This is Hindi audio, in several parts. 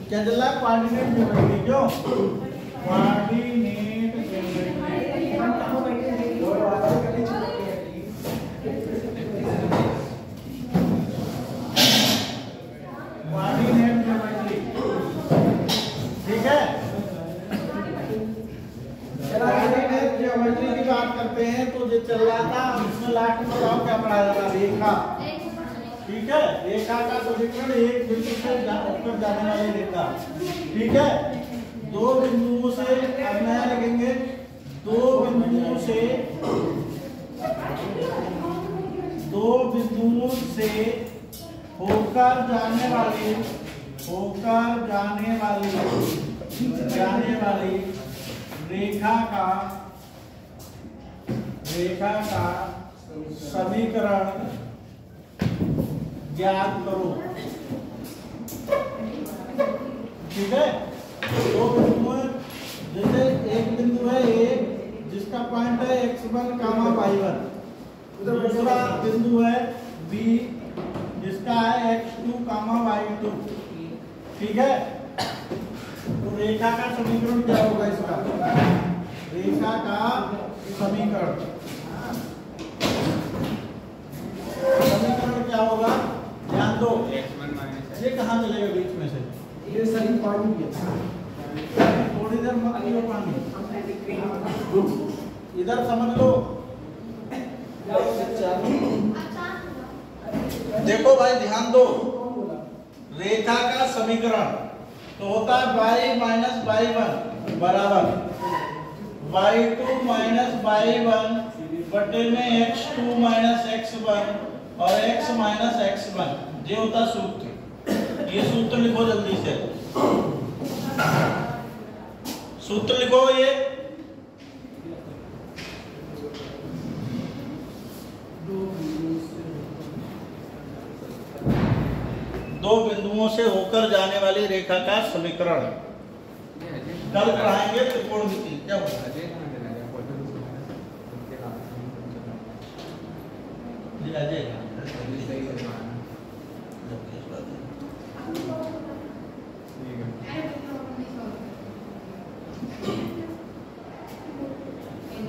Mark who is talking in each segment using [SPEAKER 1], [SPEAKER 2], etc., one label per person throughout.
[SPEAKER 1] क्या चल रहा है? Coordinate geometry. क्यों कोऑर्डिनेट ज्योमेट्री, ठीक है। कोऑर्डिनेट ज्योमेट्री की बात करते हैं तो जो चल रहा था उसमें लास्ट में बताओ क्या पढ़ाया था? रेखा, ठीक है। रेखा का समीकरण एक बिंदु से ऊपर जाने वाली रेखा, ठीक है। दो बिंदुओं से, अब नया लिखेंगे, दो बिंदुओं से होकर जाने वाली रेखा का समीकरण ज्ञात करो, ठीक है। दो बिंदु, जैसे एक बिंदु है एक जिसका पॉइंट है x1, y1, दूसरा बिंदु है B जिसका है x2, y2, ठीक है। तो रेखा का समीकरण क्या होगा? इसका रेखा का समीकरण क्या होगा? ध्यान दो, ये कहाँ चलेगा बीच में से? ये सही पानी है, थोड़ी देर मत पियो पानी, इधर समझ लो। देखो भाई ध्यान दो, रेखा का समीकरण तो होता है y माइनस y1 बराबर y2 माइनस y1 बटे में x2 माइनस x1 और x माइनस x1, ये होता सूत्र। ये सूत्र लिखो जल्दी से, सूत्र लिखो। ये दो बिंदुओं से होकर जाने वाली रेखा का समीकरण। कल पढ़ाएंगे त्रिकोणमिति क्या होता है।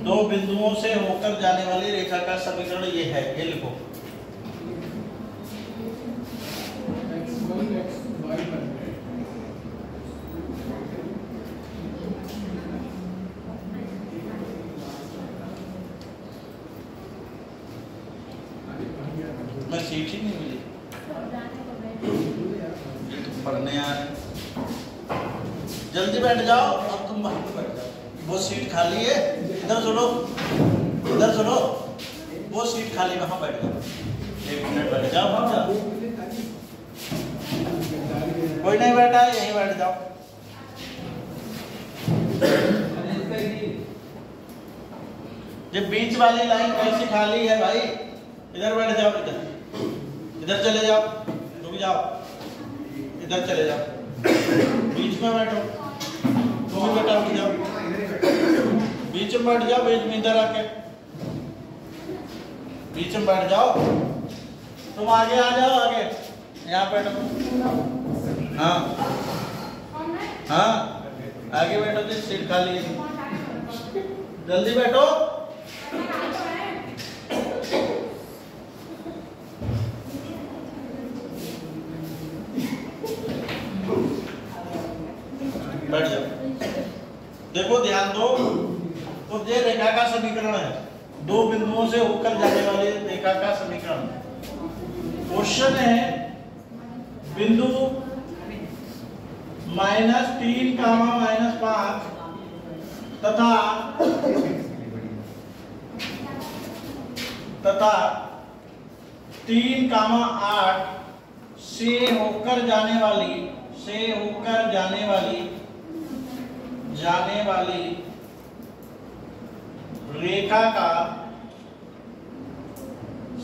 [SPEAKER 1] दो बिंदुओं से होकर जाने वाली रेखा का समीकरण ये है, ये लिखो। मैं सीट ही नहीं मिली पढ़ने यार, जल्दी बैठ जाओ। अब तुम वहां पर बैठ जाओ, वो सीट खाली है। इधर सुनो, इधर सुनो, वो सीट खाली, वहां बैठ जाओ। 1 मिनट बैठ जाओ, भाग जाओ। कोई नहीं बैठा है, यहीं बैठ जाओ। ये बीच वाली लाइन कैसी खाली है भाई? इधर बैठ जाओ, इधर चले जाओ, रुक जाओ, इधर चले जाओ, बीच में बैठो। तुम भी बैठा, उठ जाओ, बीच में बैठ जाओ, बीच में इधर आके बीच में बैठ जाओ। तुम आगे आ जाओ, आगे यहाँ बैठो। हाँ हाँ, आगे बैठो, तो सीट खाली है, जल्दी बैठो। बैठ जाओ। देखो ध्यान दो, तो ये रेखा का समीकरण है, दो बिंदुओं से होकर जाने वाली रेखा का समीकरण। क्वेश्चन है बिंदु -3, -5 तथा 3, 8 से होकर जाने वाली रेखा का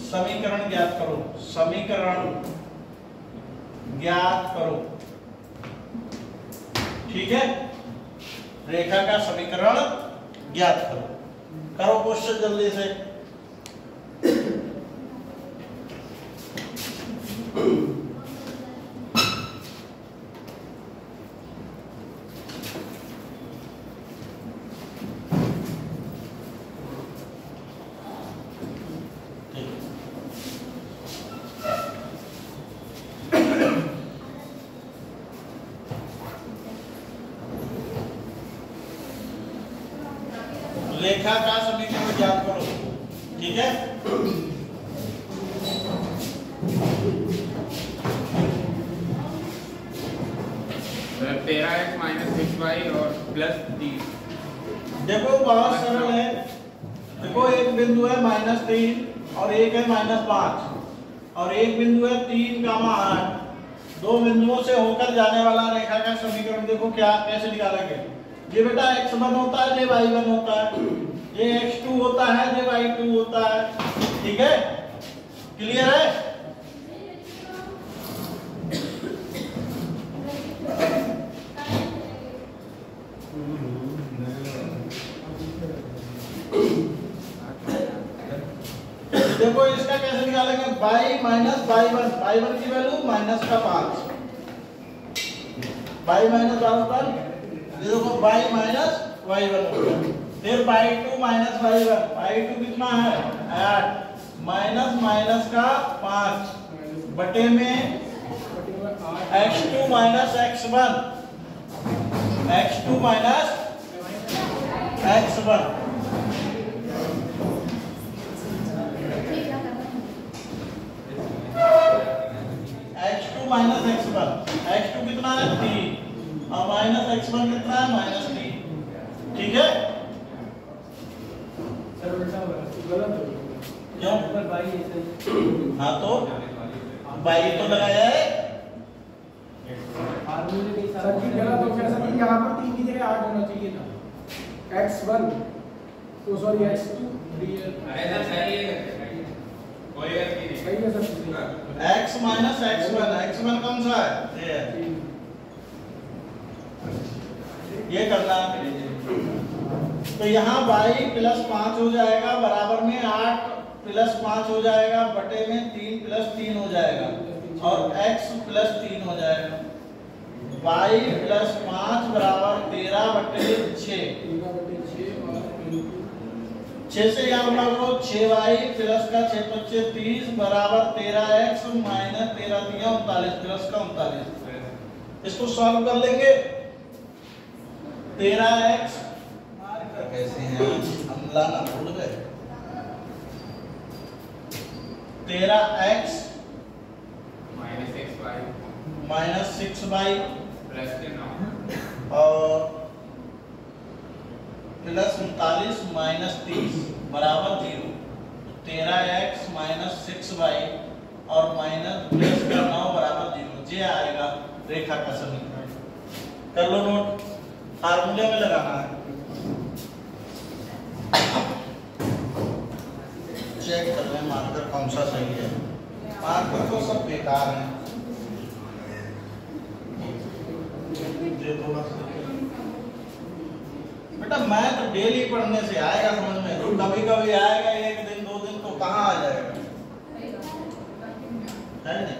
[SPEAKER 1] समीकरण ज्ञात करो। समीकरण ज्ञात करो। ठीक है, रेखा का समीकरण ज्ञात करो। करो क्वेश्चन जल्दी से। रेखा का समीकरण ज्ञात करो। ठीक है,
[SPEAKER 2] (13x - 6y और +30).
[SPEAKER 1] देखो बहुत सरल है। देखो एक बिंदु है -3 और एक है -5 और एक बिंदु है 3,8। दो बिंदुओं से होकर जाने वाला रेखा का समीकरण देखो क्या कैसे निकालेंगे। ये बेटा x1 होता है, ये y1 होता है, ये x2 होता है, ये y2 होता है। ठीक है, क्लियर है। देखो इसका कैसे निकालेंगे, y माइनस y1, y1 की वैल्यू -5, y माइनस y1, देखो y माइनस y1 होगा। फिर y2 माइनस y1, y2 कितना है 8 माइनस माइनस का 5 बटे में x2 minus x1, x2 minus x1। x2 minus x1, x2 कितना है 3 और माइनस x1 कितना है -3। ठीक है,
[SPEAKER 3] सर उल्टा गलत हो
[SPEAKER 1] क्यों?
[SPEAKER 3] पर भाई ऐसे
[SPEAKER 1] हाँ तो बाई तो लगाया है
[SPEAKER 3] फार्मूले के हिसाब से गलत हो गया सर। यहाँ पर 3 की जगह 8 होना चाहिए था। x1 तो सॉरी x2
[SPEAKER 2] ऐसा सही है, कोई गलती नहीं।
[SPEAKER 3] सही है sir.
[SPEAKER 1] x minus x1, x1 कौन सा है ये करना। तो यहाँ y प्लस 5 हो जाएगा बराबर में 8 प्लस 5 हो जाएगा बटे में 3 प्लस 3 हो जाएगा और x प्लस 3 हो जाएगा। y प्लस 5 बराबर 13 बटे 6। 6 से यहाँ गुणा करो, 6y प्लस का 6 बच्चे 30 बराबर 13x माइनस 13 दिया 39 प्लस का 39। इसको सॉल्व कर लेंगे। 13x कैसे हैं हम लाना भूल गए। 13x माइनस 6y और प्लस 39 माइनस 30 बराबर 0। 13x माइनस 6y और माइनस प्लस का 9 बराबर 0। ये आएगा रेखा का समीकरण। कर लो नोट, फार्मूले में लगाना है। चेक कर लें मार्कर कौन सा सही है। मार्कर तो सब बेकार हैं। बेटा मैथ तो डेली पढ़ने से आएगा समझ में, तो कभी कभी आएगा 1 दिन 2 दिन तो कहाँ आ जाएगा, है नहीं।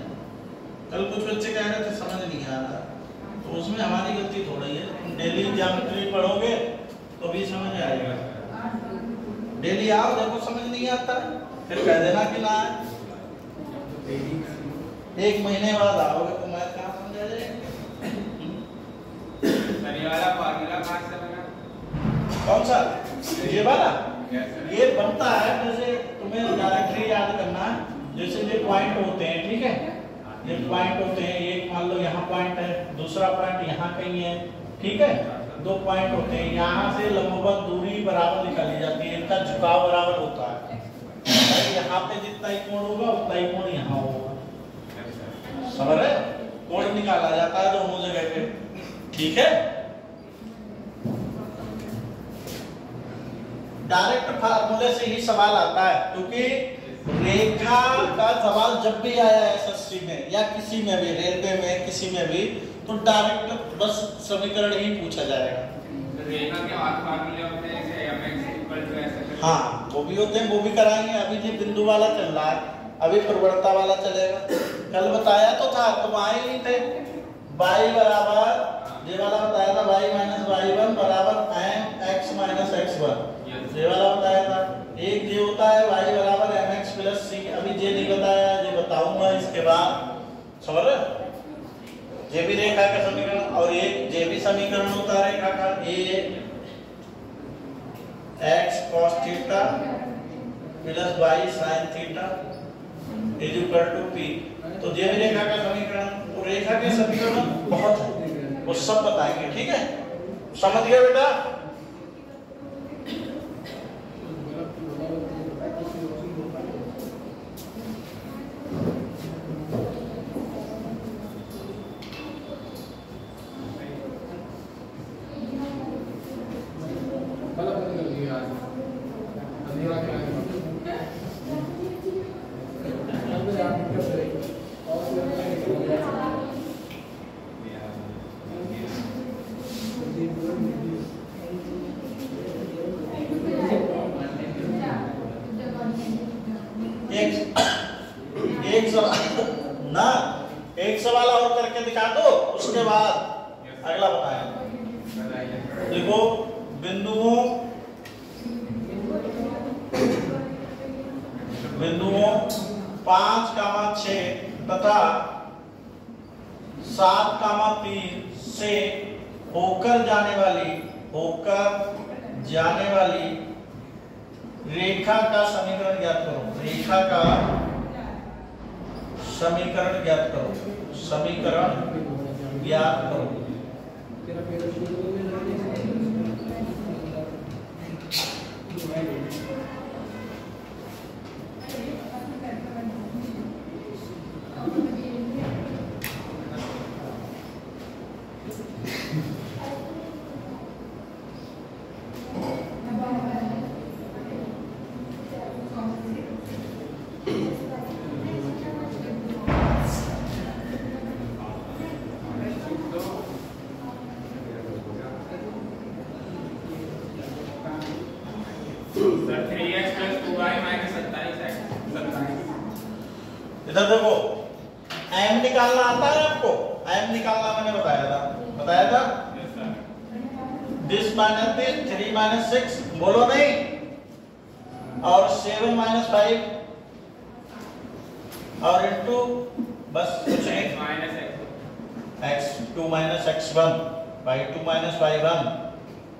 [SPEAKER 1] कल कुछ बच्चे कह रहे थे समझ नहीं आ रहा, तो उसमें हमारी गलती थोड़ी है। तुम डेली ज्योमेट्री पढ़ोगे तो भी समझ आएगा। डेली आओ, देखो समझ नहीं आता फिर कह देना कि ना है। 1 महीने बाद आओगे तो मैथ कहाँ समझ आ जाएगा।
[SPEAKER 2] वाला फार्मूला कहाँ से बना?
[SPEAKER 1] कौन सा ये वाला? ये बनता है जैसे तुम्हें डायरेक्टली याद करना है। जैसे ये पॉइंट होते हैं, ठीक है, ये पॉइंट होते हैं। एक मान लो यहाँ पॉइंट है, दूसरा पॉइंट यहाँ कहीं है, ठीक है। 2 पॉइंट होते हैं, यहाँ से लंबवत दूरी बराबर निकाली जाती है, इनका झुकाव बराबर होता है। यहाँ पे जितना ही कोण होगा उतना ही कोण यहाँ होगा, समझ रहे? कोण निकाला जाता है दोनों जगह पे, ठीक है। डायरेक्ट फार्मूले से ही सवाल आता है, क्योंकि रेखा का सवाल जब भी आया एसएससी में या किसी में भी, रेलवे में, किसी में भी, तो डायरेक्ट बस समीकरण ही पूछा जाएगा।
[SPEAKER 2] रेखा के फार्मूले होते हैं जैसे mx =
[SPEAKER 1] हाँ, वो भी होते हैं, वो भी कराएंगे। अभी जी बिंदु वाला चल रहा है, अभी प्रवणता वाला चलेगा। कल बताया तो था, तुम आए नहीं थे। y बराबर ये वाला बताया था, y - y1 बराबर mx - x1, ये वाला बताया था। एक ये होता है y बराबर mx + c। अभी ये नहीं बताया, ये बताऊंगा इसके बाद, समझ रहे हो? ये भी रेखा का समीकरण, और एक ये भी समीकरण होता है रेखा का, a x cos theta + y sin theta = p। तो ये भी रेखा का समीकरण। तो रेखा के समीकरण बहुत है, वो सब बताएंगे, ठीक है? समझ गए बेटा? एक सवाल और करके दिखा दो, उसके बाद अगला बताएंगे। देखो बिंदुओं 5, 6 तथा 7, 3 से होकर जाने वाली रेखा का समीकरण ज्ञात करो। रेखा का समीकरण ज्ञात करो। समीकरण ज्ञात करो। इधर देखो, m निकालना आता है आपको? m निकालना मैंने बताया था। this minus this, 3 minus 6, बोलो नहीं, और 7 minus 5 और इनटू बस कुछ नहीं, x2 minus x1 by 2 minus y1,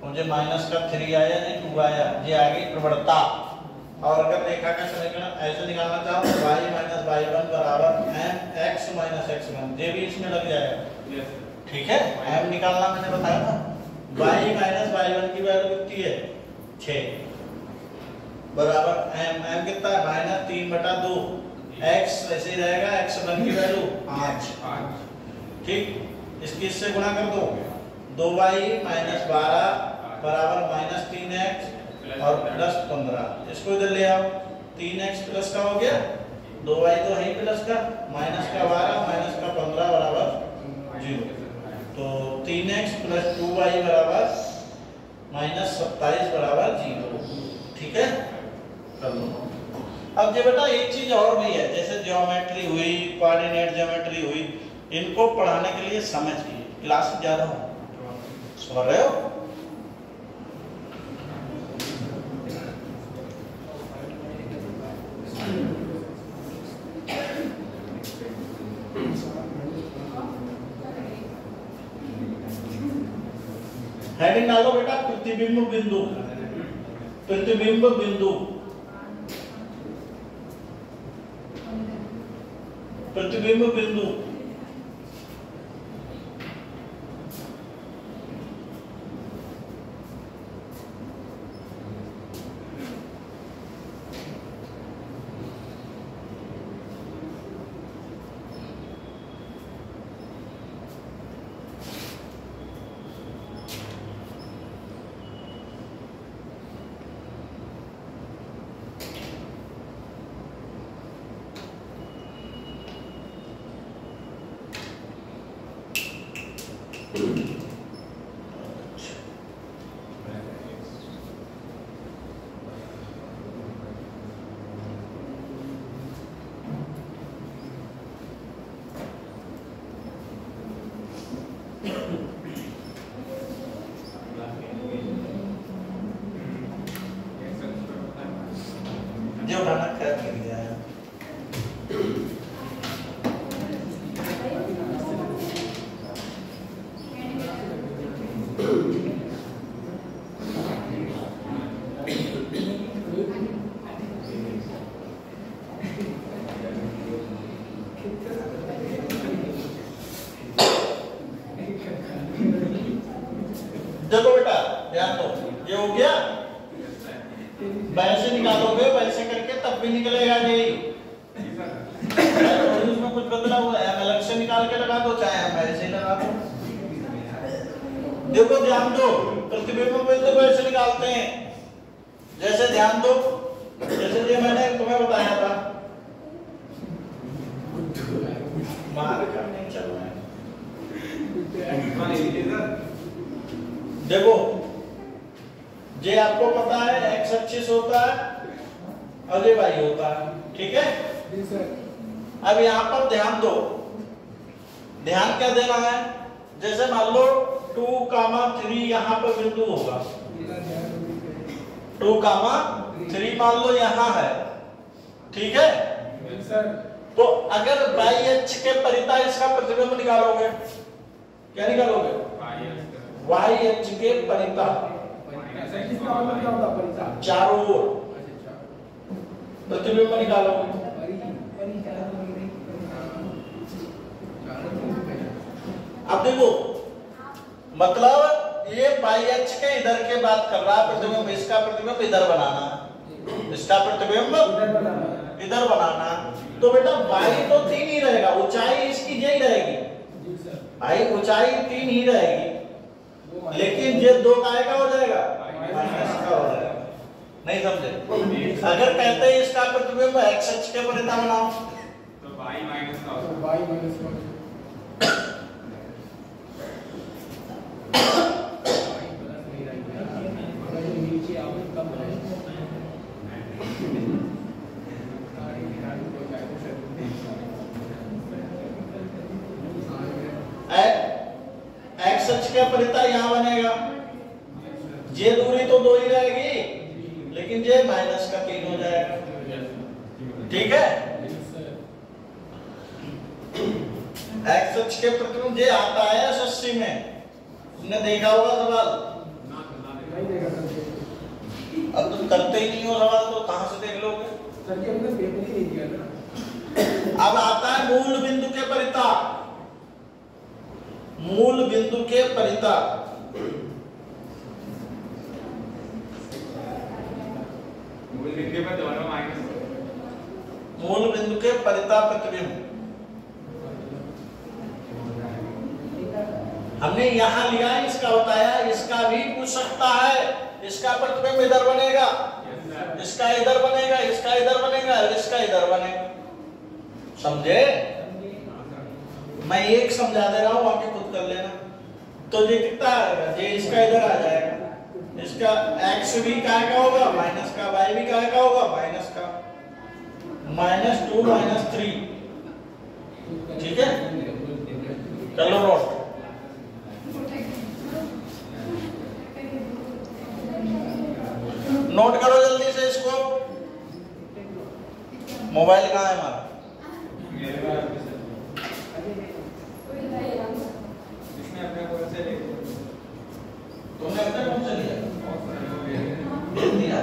[SPEAKER 1] मुझे माइनस का 3 आया, ये 2 आया, ये आ गई प्रवणता। और अगर रेखा का समीकरण ऐसे निकालना चाहो तो y - y1 बराबर mx - x1, ये भी इसमें लग जाएगा। ठीक है, m निकालना मैंने बताया था। y - y1 की वैल्यू कितनी है? 6 बराबर m कितना है? -3/2। x ऐसे ही रहेगा, x1 की वैल्यू 5। ठीक, इसकी इससे गुणा कर दो, 2y - 12 बराबर -3x और +15। इसको इधर ले आओ, 3x प्लस का हो गया, 2y तो है ही प्लस का, माइनस का 12 माइनस का 15 बराबर 0। तो 3x + 2y बराबर -27 बराबर 0। ठीक है, कर लो। अब ये बेटा एक चीज और भी है, जैसे ज्योमेट्री हुई, कोऑर्डिनेट ज्योमेट्री हुई, इनको पढ़ाने के लिए समय चाहिए। क्लास ज्यादा हो, सुन रहे हो? हेडिंग डालो बेटा, प्रतिबिंब बिंदु। प्रतिबिंब बिंदु, प्रतिबिंब बिंदु। जो उठाना कर दिया है। देखो बेटा ध्यान दो, ये हो गया, वैसे निकालोगे वैसे करके तब भी निकलेगा यही। उसमें कुछ बदला हुआ है, अलग से निकाल के लगा दो, चाहे हम ऐसे ही लगा दो। देखो ध्यान दो, प्रतिबिंब बिंदु को ऐसे निकालते हैं, जैसे ध्यान दो, जैसे ये मैंने तुम्हें बताया था, मार का नहीं चल रहा है। देखो जे आपको पता है x एक्सिस होता है और ये y होता है, ठीक है। अब यहाँ पर ध्यान दो, ध्यान क्या देना है, जैसे मान लो 2,3 यहाँ पर बिंदु होगा, 2,3 मान लो यहाँ है, ठीक है। तो अगर YH के परिता इसका प्रतिबिंब निकालोगे, क्या निकालोगे, YH के परिता चारों ओर प्रतिबिंब निकालोगे। अब देखो मतलब ये YH के इधर के बात कर रहा है प्रतिबिंब, इसका प्रतिबिंब इधर बनाना है, इसका प्रतिबिंब इधर बनाना। तो बेटा y तो 3 ही रहेगा, ऊंचाई इसकी यही रहेगी भाई, ऊंचाई 3 ही रहेगी, लेकिन ये 2 काय का हो जाएगा, माइनस का हो जाएगा। नहीं समझे? अगर कहते हैं इसका प्रतिबिंब x अक्ष के परिता बनाओ
[SPEAKER 2] तो y माइनस का होगा,
[SPEAKER 3] y माइनस का
[SPEAKER 1] x अक्ष के परिता यहाँ बनेगा, ये दूरी तो 2 ही रहेगी, लेकिन ये माइनस का 3 हो जाएगा, ठीक है। x अक्ष के प्रतिबिंब ये आता है SSC में, तुमने देखा होगा सवाल, अब तुम करते ही नहीं हो सवाल तो कहां से देख लोगे।
[SPEAKER 3] सर ये हमने पेपर ही नहीं दिया था।
[SPEAKER 1] अब आता है मूल बिंदु के परिता, मूल बिंदु के परिता,
[SPEAKER 2] मूल बिंदु पर दोनों माइनस,
[SPEAKER 1] मूल बिंदु के परिता प्रतिबिंब हमने यहां लिया, इसका बताया, इसका भी पूछ सकता है, इसका प्रतिबिंब इधर बनेगा, इसका इधर बनेगा, इसका इधर बनेगा और इसका इधर बनेगा, समझे। मैं एक समझा दे रहा हूं, आके खुद कर लेना। तो ये कितना आएगा, ये इसका इधर आ जाएगा, इसका x भी काय का होगा माइनस का, y भी काय का होगा माइनस का, -2 -3, ठीक है। चलो नोट, नोट करो जल्दी से इसको। मोबाइल कहाँ है हमारा, तुमने अपने फोन से लिया, भेज दिया,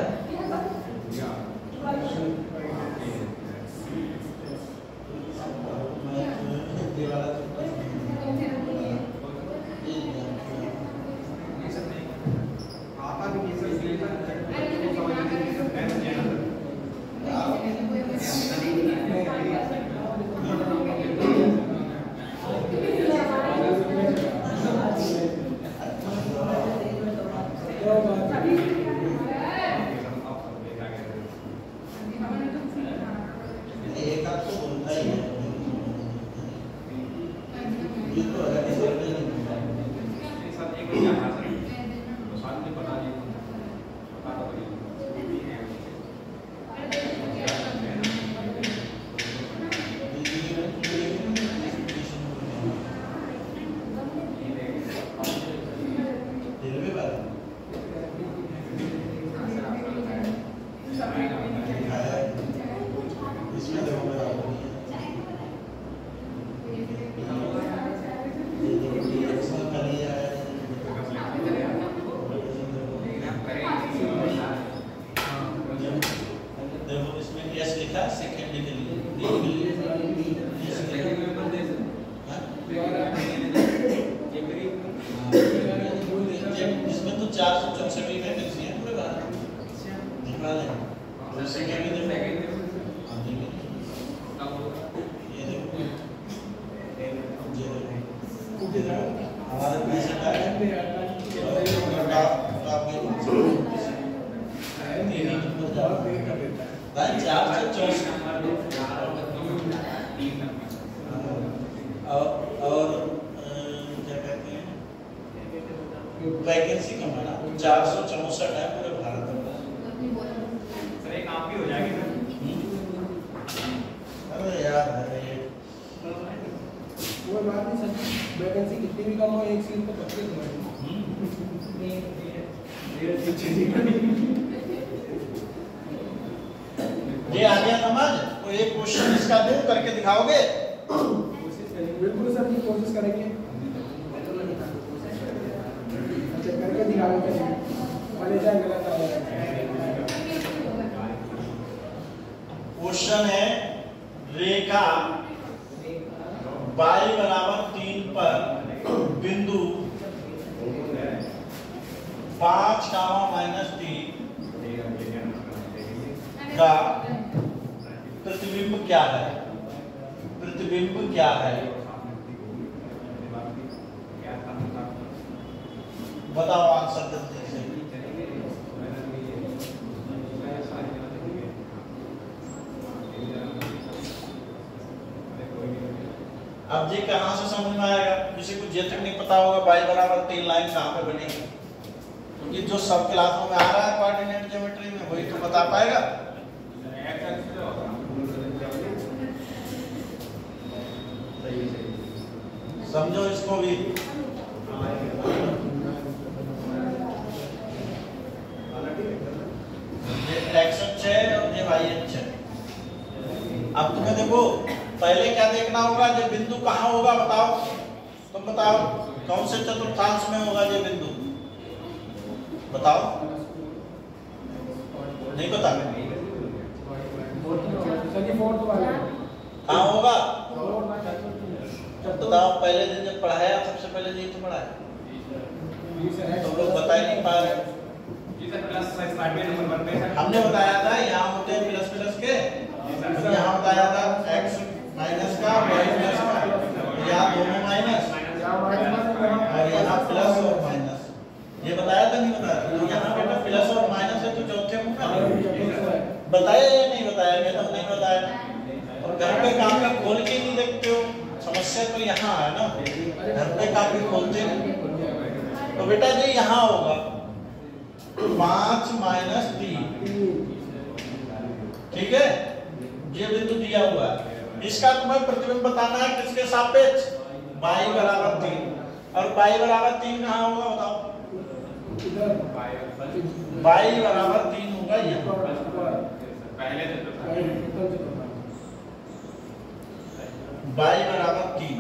[SPEAKER 1] हमारे पैसे का है भाई 464 और क्या कहते हैं वैकेंसी कमाना 464 है पूरे भारत में।
[SPEAKER 2] सर एक आप भी हो जाएगी
[SPEAKER 1] अरे यार है
[SPEAKER 3] वो बात नहीं सर, वैकेंसी कितनी भी कम हो एक सीट पे 25
[SPEAKER 1] ये आ गया समझ। तो एक क्वेश्चन इसका दूर करके दिखाओगे?
[SPEAKER 3] बिल्कुल सर जी, कोशिश करेंगे। अच्छा करके दिखाओगे वाले जाए गलत आ जाएगा।
[SPEAKER 1] क्वेश्चन है रेखा y बराबर 3 पर बिंदु 5, -3 का प्रतिबिंब क्या है? प्रतिबिंब क्या है बताओ आंसर जल्दी से। अब जी कहां से समझ में आएगा? किसी को ये तक नहीं पता होगा y बराबर 3 लाइन कहां पे बनेगी, क्योंकि जो सब क्लासों में आ रहा है कोऑर्डिनेट ज्योमेट्री में वही तो बता पाएगा। समझो इसको भी। ये x अक्ष है और ये y अक्ष है। अब तुम्हें देखो पहले क्या देखना होगा, ये बिंदु कहाँ होगा बताओ, तुम बताओ कौन से चतुर्थांश में होगा ये बिंदु, बताओ। नहीं पता? कहाँ होगा बताओ। पहले दिन जब पढ़ाया सबसे पहले यही तो पढ़ाया, तुम लोग बता ही नहीं पा रहे। हमने बताया था यहाँ होते हैं प्लस प्लस के, यहाँ बताया था x माइनस का y प्लस का, यहाँ दोनों माइनस और यहाँ प्लस और माइनस, ये बताया था नहीं बताया? तो यहाँ बेटा प्लस और माइनस है तो चौथे में बताया या नहीं बताया? मैं तो नहीं बताया। और घर पे कापी खोल के नहीं देखते हो, समस्या तो यहाँ है ना, घर पे कापी खोलते नहीं। तो बेटा जी यहाँ होगा 5 - 3, ठीक है, ये बिंदु दिया हुआ है। इसका तुम्हें प्रतिबिंब बताना है किसके सापेक्ष? y बराबर 3। और y बराबर 3 कहाँ होगा बताओ? y बराबर 3 होगा यहाँ
[SPEAKER 2] पहले
[SPEAKER 1] y बराबर 3,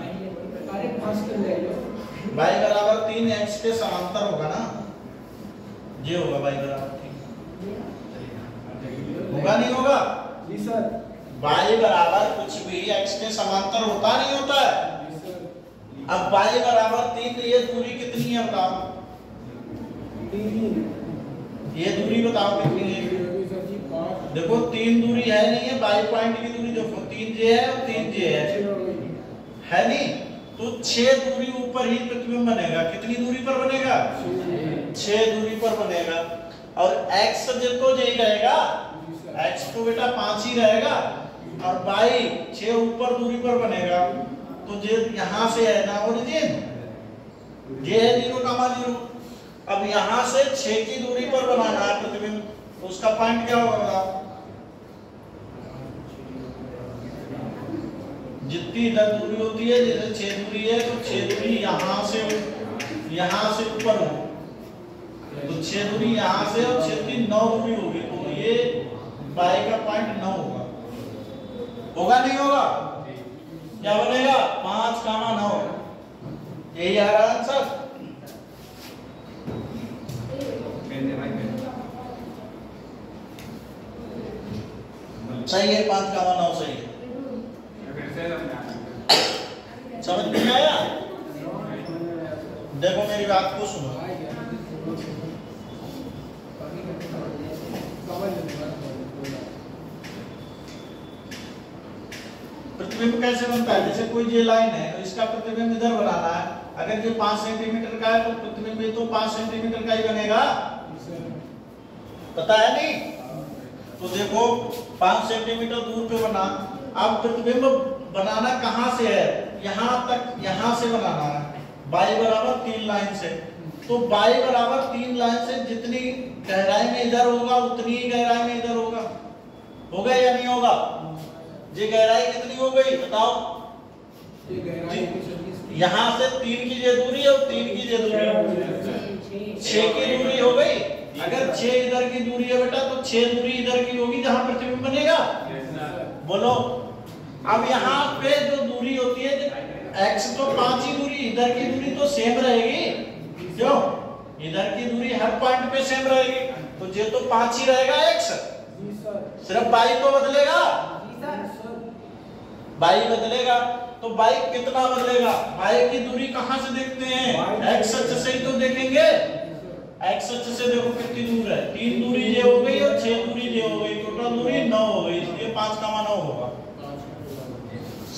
[SPEAKER 1] y बराबर 3 x के समांतर होगा ना, ये होगा y बराबर 3 होगा नहीं होगा?
[SPEAKER 3] जी सर।
[SPEAKER 1] y बराबर कुछ भी x के समांतर होता नहीं होता है। अब y बराबर 3, ये दूरी कितनी है बताओ? ये दूरी बताओ कितनी है? देखो 3 दूरी है नहीं है, y पॉइंट की दूरी देखो 3j है और 3j है नहीं? तो 6 दूरी ऊपर ही प्रतिबिंब बनेगा। कितनी दूरी पर बनेगा? 6 दूरी पर बनेगा। और x तो यही रहेगा, x तो बेटा 5 ही रहेगा और y 6 ऊपर दूरी पर बनेगा। तो ये यहाँ से है ना ओरिजिन, ये है 0,0। अब यहाँ से 6 की दूरी पर बनाना है प्रतिबिंब, तो उसका पॉइंट क्या होगा बताओ? जितनी इधर दूरी होती है, जैसे 6 दूरी है तो 6 दूरी यहाँ से ऊपर हो, तो 6 दूरी यहाँ से और 6 दूरी 9 दूरी होगी, तो ये y का पॉइंट 9 होगा। होगा नहीं होगा? क्या बनेगा? 5,9। यही आ रहा आंसर। सही है, 5,9 सही है। समझ में आया? देखो मेरी बात को सुनो। प्रतिबिंब कैसे बनता है? जैसे कोई ये लाइन है तो इसका प्रतिबिंब इधर बनाना है, अगर ये 5 सेंटीमीटर का है तो प्रतिबिंब ये तो 5 सेंटीमीटर का ही बनेगा, पता है नहीं? तो देखो 5 सेंटीमीटर दूर पे बना। अब प्रतिबिंब बनाना कहां से है? यहां तक, यहां से बनाना है, y बराबर 3 लाइन से। तो y बराबर 3 लाइन से जितनी गहराई में इधर होगा उतनी ही गहराई में इधर होगा या नहीं होगा? ये गहराई कितनी हो गई बताओ? यहाँ से 3 की ये दूरी है और 3 की ये दूरी 6 की दूरी हो गई। अगर 6 इधर की दूरी है बेटा तो 6 दूरी इधर की होगी जहां प्रतिबिंब बनेगा। बोलो अब यहाँ पे जो दूरी होती है x तो 5 ही दूरी, इधर की दूरी तो सेम रहेगी, क्यों? इधर की दूरी हर पॉइंट पे सेम रहेगी, तो ये तो 5 ही रहेगा x, सिर्फ y तो बदलेगा, y बदलेगा। तो y कितना बदलेगा? y की दूरी कहां से देखते हैं? x अक्ष से ही तो देखेंगे। x अक्ष से देखो कितनी दूर है, 3 दूरी ये हो गई और 6 दूरी ये हो गई, टोटल दूरी 9 हो गई, इसलिए 5 का मान 9 होगा।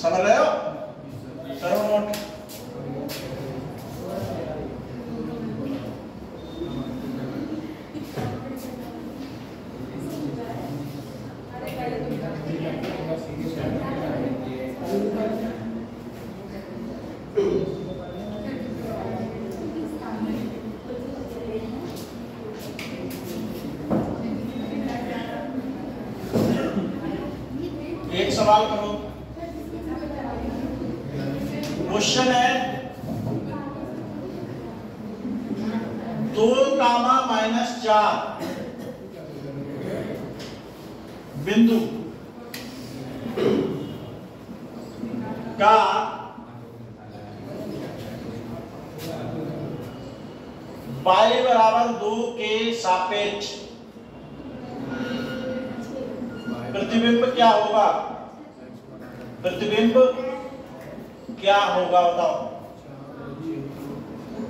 [SPEAKER 1] समझ रहे हो? करो नोट। एक सवाल करो, क्वेश्चन है 2, -4 बिंदु का y बराबर 2 के सापेक्ष प्रतिबिंब क्या होगा? प्रतिबिंब क्या होगा बताओ,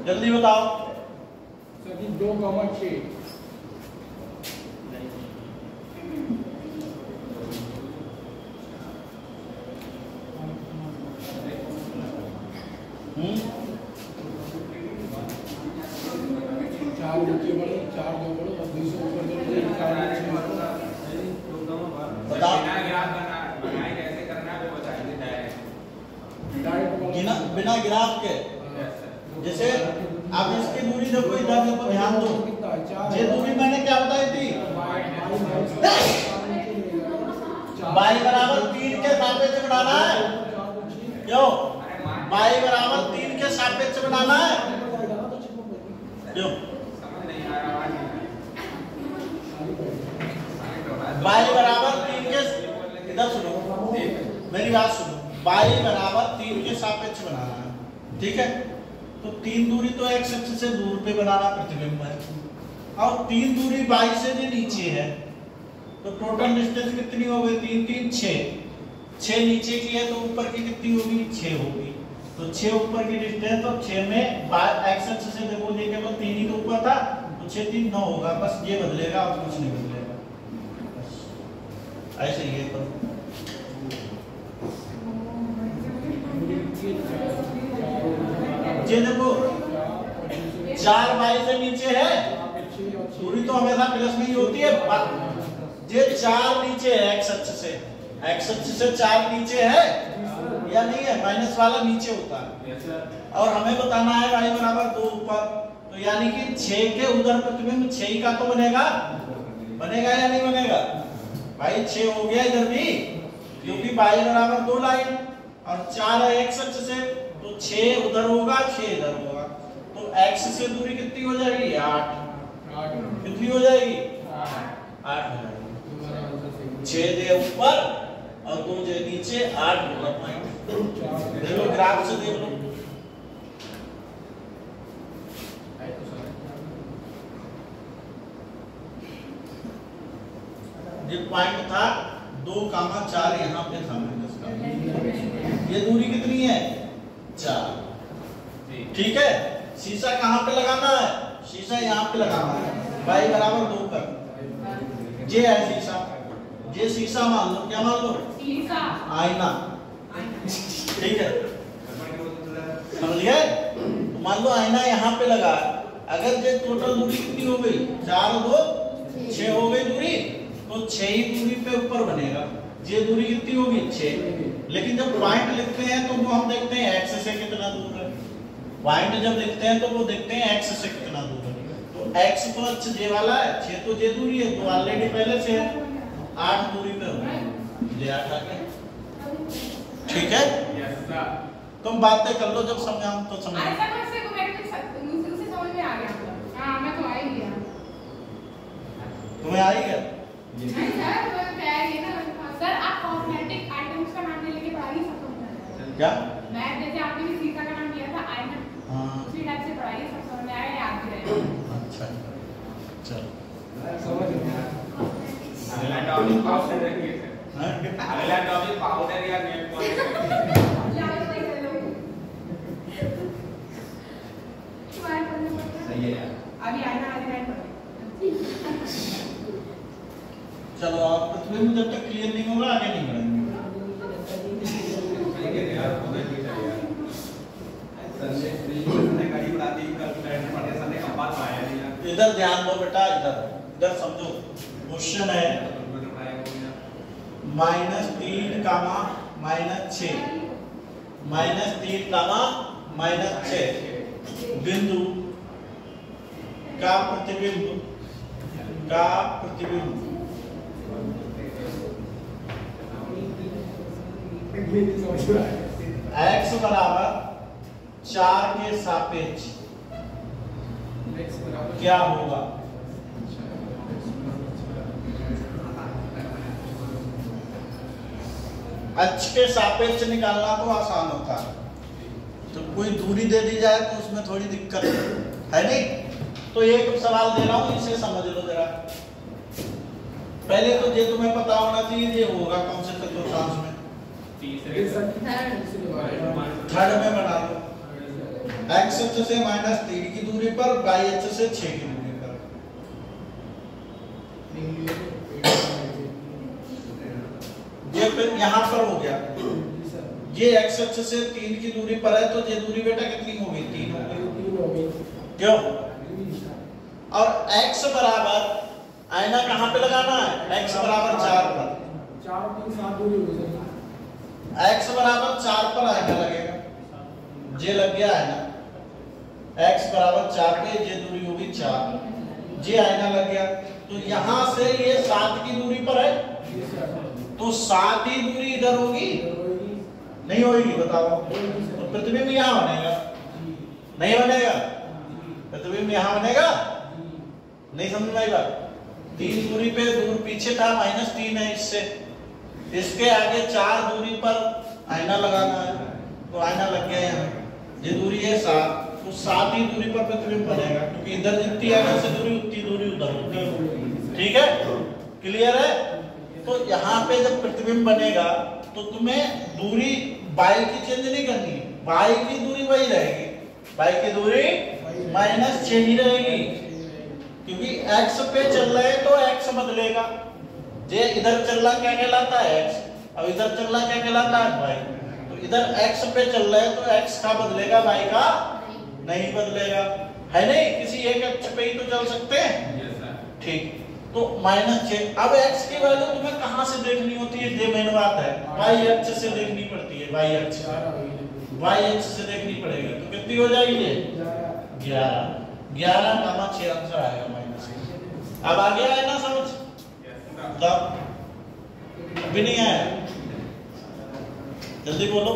[SPEAKER 1] जल्दी बताओ।
[SPEAKER 3] 2,6 4 नीचे बढ़े, 4 दो बढ़ो और 200 ऊपर चलो, 4 नीचे मारो।
[SPEAKER 1] बताओ
[SPEAKER 2] कैसे करना है वो बताइए
[SPEAKER 1] बिना बिना ग्राफ के। जैसे अब इसकी दूरी देखो, इधर देखो, ध्यान दो, ये दूरी मैंने क्या बताई थी? y बराबर 3 के सापेक्ष बनाना है, क्यों? y बराबर 3 के सापेक्ष बनाना है, क्यों? y बराबर 3 के, इधर सुनो मेरी बात सुनो, y बराबर 3 के सापेक्ष बनाना है, ठीक है? तो 3 दूरी तो x अक्ष से दूर पे बनाना प्रतिबिंब है, और 3 दूरी y से भी नीचे है, तो टोटल डिस्टेंस कितनी हो गई? 3 3 6, 6 नीचे की है तो ऊपर की कितनी होगी? 6 होगी। तो 6 ऊपर की डिस्टेंस, तो 6 में x अक्ष से देखो ये केवल 3 ही तो ऊपर था, तो 6 3 9 होगा, बस ये बदलेगा और कुछ नहीं बदलेगा, ऐसे ये करो। ये देखो 4 y से नीचे है, दूरी तो हमेशा प्लस में ही होती है, ये 4 नीचे है x अक्ष से 4 नीचे है या नहीं है? माइनस वाला नीचे होता है, और हमें बताना है y बराबर 2 ऊपर, तो यानी कि 6 के उधर प्रतिबिंब 6 का तो बनेगा या नहीं बनेगा? भाई 6 हो गया इधर भी, क्योंकि y बराबर 2 लाइन और 4 है x अक्ष से, तो 6 उधर होगा 6 इधर होगा, तो x से दूरी कितनी हो जाएगी? 8। कितनी हो जाएगी? 8 हो जाएगी। 6 दे ऊपर और 2 दे नीचे, 8 होगा पॉइंट। देखो ग्राफ से देख लो, ये पॉइंट था 2,4 यहाँ पे था माइनस का, ये दूरी कितनी है? 4, ठीक है? शीशा कहाँ पे लगाना है? शीशा यहाँ पे लगाना है, y बराबर 2 पर, ये है शीशा, ये शीशा मान लो, क्या मान लो? शीशा, आईना। ठीक है, समझ गए? तो मान लो आईना यहाँ पे लगा, अगर ये टोटल दूरी कितनी हो गई, 4 और 2 6 हो गई दूरी, तो 6 ही दूरी पे ऊपर बनेगा। ये दूरी कितनी होगी, 6। लेकिन जब पॉइंट लिखते हैं तो वो हम देखते हैं एक्स से कितना दूर है। पॉइंट जब लिखते हैं तो वो देखते हैं एक्स से कितना दूर है। तो एक्स तो अच्छा जे वाला है, 6 तो जे दूरी है, तो ऑलरेडी पहले से 8 दूरी पे हो, जे 8 आ गया। ठीक है, तुम बातें कर लो, जब समझाऊं तो समझ। तुम्हें आई क्या?
[SPEAKER 4] नहीं सर, वो क्या है ना सर, आप कॉस्मेटिक आइटम्स का नाम ले लेके पढ़ा ही सब समझ में।
[SPEAKER 1] क्या?
[SPEAKER 4] मैं जैसे आपने भी सीता का नाम लिया था आईना,
[SPEAKER 1] हाँ,
[SPEAKER 4] उसी टाइप से पढ़ाई सब समझ में आया, याद भी रहेगा।
[SPEAKER 1] अच्छा चलो
[SPEAKER 3] समझ गया।
[SPEAKER 2] अगला टॉपिक पाउडर है ये
[SPEAKER 1] हाँ?
[SPEAKER 2] अगला टॉपिक पाउडर या नेल पॉलिश सही है यार।
[SPEAKER 4] अभी आईना वाली लाइन पढ़ो।
[SPEAKER 1] चलो आप पृथ्वी में जब तक क्लियर नहीं होगा आगे नहीं बढ़ेंगे।
[SPEAKER 2] यार होना चाहिए यार। संजय ने गाड़ी बनाती कल फ्रेंड पढ़े सामने कपाल पाया नहीं यार।
[SPEAKER 1] इधर ध्यान दो बेटा, इधर समझो। क्वेश्चन है -3 कामा -6 -3 कामा -6 बिंदु का प्रतिबिंब x बराबर 4 के सापेक्ष क्या होगा? x के सापेक्ष निकालना तो आसान होता है, तो कोई दूरी दे दी जाए तो उसमें थोड़ी दिक्कत है नहीं। तो एक सवाल दे रहा हूं, इसे समझ लो जरा। पहले तो ये तुम्हें पता होना चाहिए ये होगा कौन से चतुर्थांश में, थर्ड में बना लो। x अक्ष से -3 की दूरी पर, y अक्ष से 6 की दूरी पर। ये फिर यहाँ पर हो गया, ये x अक्ष से 3 की दूरी पर है, तो ये दूरी बेटा कितनी होगी, 3 होगी। क्यों? और x बराबर, आईना कहाँ पे लगाना है, x बराबर 4 पर।
[SPEAKER 3] 4 और 3 7 दूरी हो जाएगी।
[SPEAKER 1] x बराबर 4 पर आईना लगेगा, ये लग गया आईना। x बराबर 4 पे ये दूरी होगी 4, ये आईना लग गया। तो यहाँ से ये 7 की दूरी पर है, तो 7 ही दूरी इधर होगी, नहीं होगी बताओ? तो प्रतिबिंब यहाँ बनेगा, नहीं बनेगा? प्रतिबिंब यहाँ बनेगा, नहीं समझ में आई बात? 3 दूरी पे दूर पीछे था, -3 है इससे, इसके आगे 4 दूरी पर आईना लगाना है, तो आईना लग गया यहाँ। ये दूरी है 7, तो 7 ही दूरी पर प्रतिबिंब बनेगा, क्योंकि इधर जितनी आईना से दूरी उतनी दूरी उधर होगी। ठीक है, क्लियर है? तो यहाँ पे जब प्रतिबिंब बनेगा तो तुम्हें दूरी y की चेंज नहीं करनी, y की दूरी वही रहेगी, y की दूरी -6 ही रहेगी, क्योंकि x पे चल रहे तो x बदलेगा। ये इधर चल रहा क्या कहलाता है, x, अब इधर चल रहा क्या कहलाता है, y। तो इधर x पे चल रहे तो x का बदलेगा, y का नहीं बदलेगा, है नहीं? किसी एक अक्ष पे ही तो चल सकते हैं। ठीक, तो -6। अब x की वैल्यू तुम्हें कहां से देखनी होती है, ये मेन बात है, y अक्ष से देखनी पड़ती है, y अक्ष से देखनी पड़ेगी। तो कितनी हो जाएगी ये 11 कामा 6 आंसर आएगा -6। अब आ गया है ना समझ? तब भी नहीं आया, जल्दी बोलो।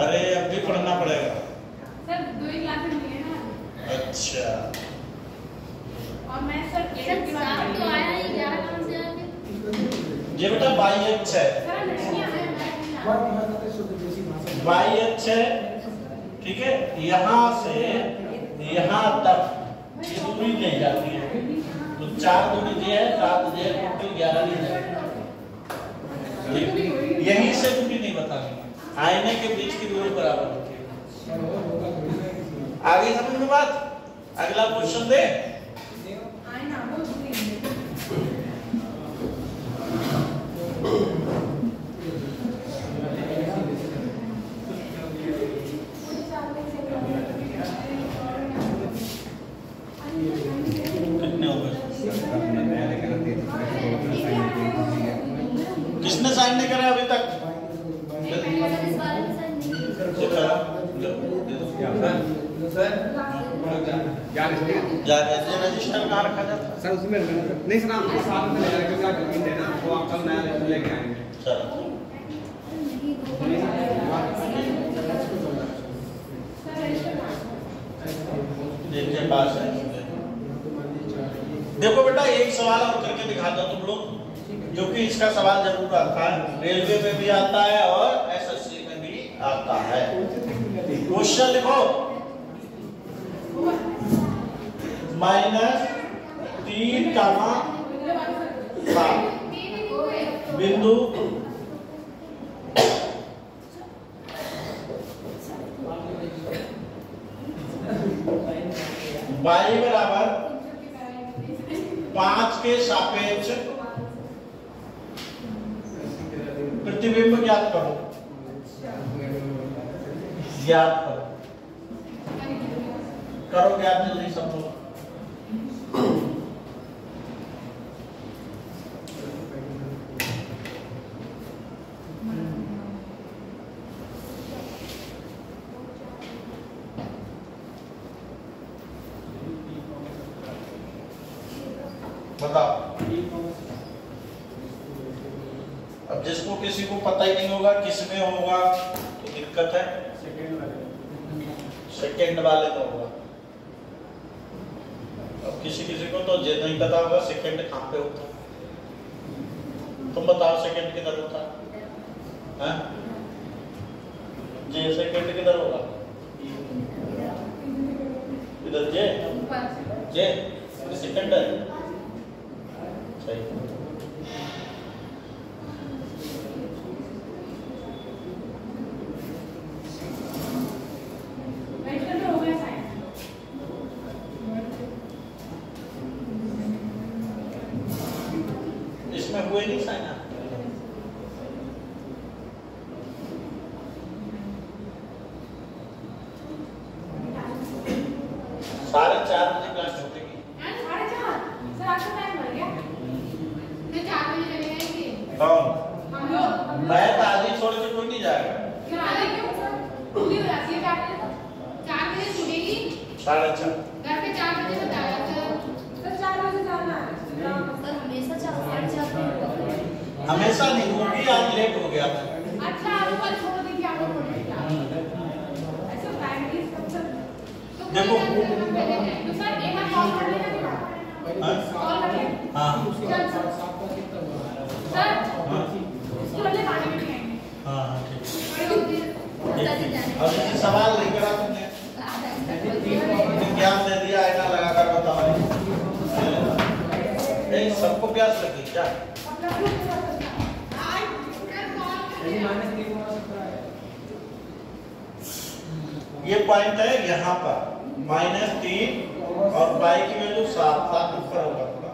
[SPEAKER 1] अरे अब भी पढ़ना पड़ेगा
[SPEAKER 4] सर, 2 ही क्लास में मिले ना।
[SPEAKER 1] अच्छा,
[SPEAKER 4] और मैं सर
[SPEAKER 5] तो आया ही 11 कहां से आया फिर?
[SPEAKER 1] ये बेटा y अक्ष है,
[SPEAKER 4] सर लड़कियां हैं,
[SPEAKER 1] y अक्ष है, ठीक है? यहाँ से यहाँ तक ये दूरी नहीं जाती है, तो 4 दूरी ये है, 7 ये है, टोटल 11 नहीं जाएगा। यहीं से दूरी नहीं बतानी, आईने के बीच की दूरी बराबर होती है। आगे समझ में बात? अगला क्वेश्चन दे।
[SPEAKER 4] आईना वो दूरी है।
[SPEAKER 2] सर
[SPEAKER 1] रजिस्टर कहाँ रखा जाता है?
[SPEAKER 2] सर उसमें नहीं सर, आपको साथ में ले जाएंगे, क्या जमीन देना तो आप कल नया लेके आएंगे।
[SPEAKER 1] सर जिनके पास है। देखो बेटा एक सवाल और करके दिखा दो तुम लोग, क्योंकि इसका सवाल जरूर आता है, रेलवे में भी आता है और एसएससी में भी आता है। क्वेश्चन लिखो, -3,7 बिंदु y बराबर 5 के सापेक्ष प्रतिबिंब ज्ञात करो। ज्ञात करो ज्ञात जल्दी सब लोग। बताओ। अब जिसको किसी को पता ही नहीं होगा किसमें होगा तो दिक्कत है। सेकंड वाले में होगा। अब किसी किसी को तो जे नहीं पता होगा सेकंड कहाँ पे होता है। तुम बताओ सेकंड किधर होता है? जे सेकंड किधर होगा? इधर जे सेकंड है। सही। इसमें हुए नहीं साइन। 4:30 बजे क्लास छूटेगी।
[SPEAKER 4] 4:30 सर आपका टाइम बढ़ गया। मैं 4 बजे चले जाएंगे।
[SPEAKER 1] कौन?
[SPEAKER 4] हम लोग।
[SPEAKER 1] मैं तो आज ही छोड़ के कोई नहीं जाएगा।
[SPEAKER 4] क्यों आगे क्यों सर? पूरी हो जाती है 4 बजे छूटेगी।
[SPEAKER 1] 4:30
[SPEAKER 4] घर पे 4 बजे बताया सर। 4 बजे जाना है।
[SPEAKER 5] सर हमेशा 4:30
[SPEAKER 1] हमेशा नहीं होगी, आज लेट हो गया था।
[SPEAKER 4] अच्छा आप कल छोड़ दीजिए, आप लोग छोड़ दीजिए। ऐसा टाइम नहीं सब
[SPEAKER 1] देखो।
[SPEAKER 4] तो सर एक बार कॉल कर लेना। कॉल कर लेना।
[SPEAKER 1] हाँ
[SPEAKER 4] सर उसके बदले खाने में भी आएंगे।
[SPEAKER 1] हाँ ठीक
[SPEAKER 5] जाने।
[SPEAKER 1] अब ये सवाल नहीं करा तुमने, क्या दे दिया आईना लगा कर बताओ। सबको प्यास लगी क्या? ये पॉइंट है यहाँ पर -3 और y की वैल्यू 7 ऊपर होगा थोड़ा।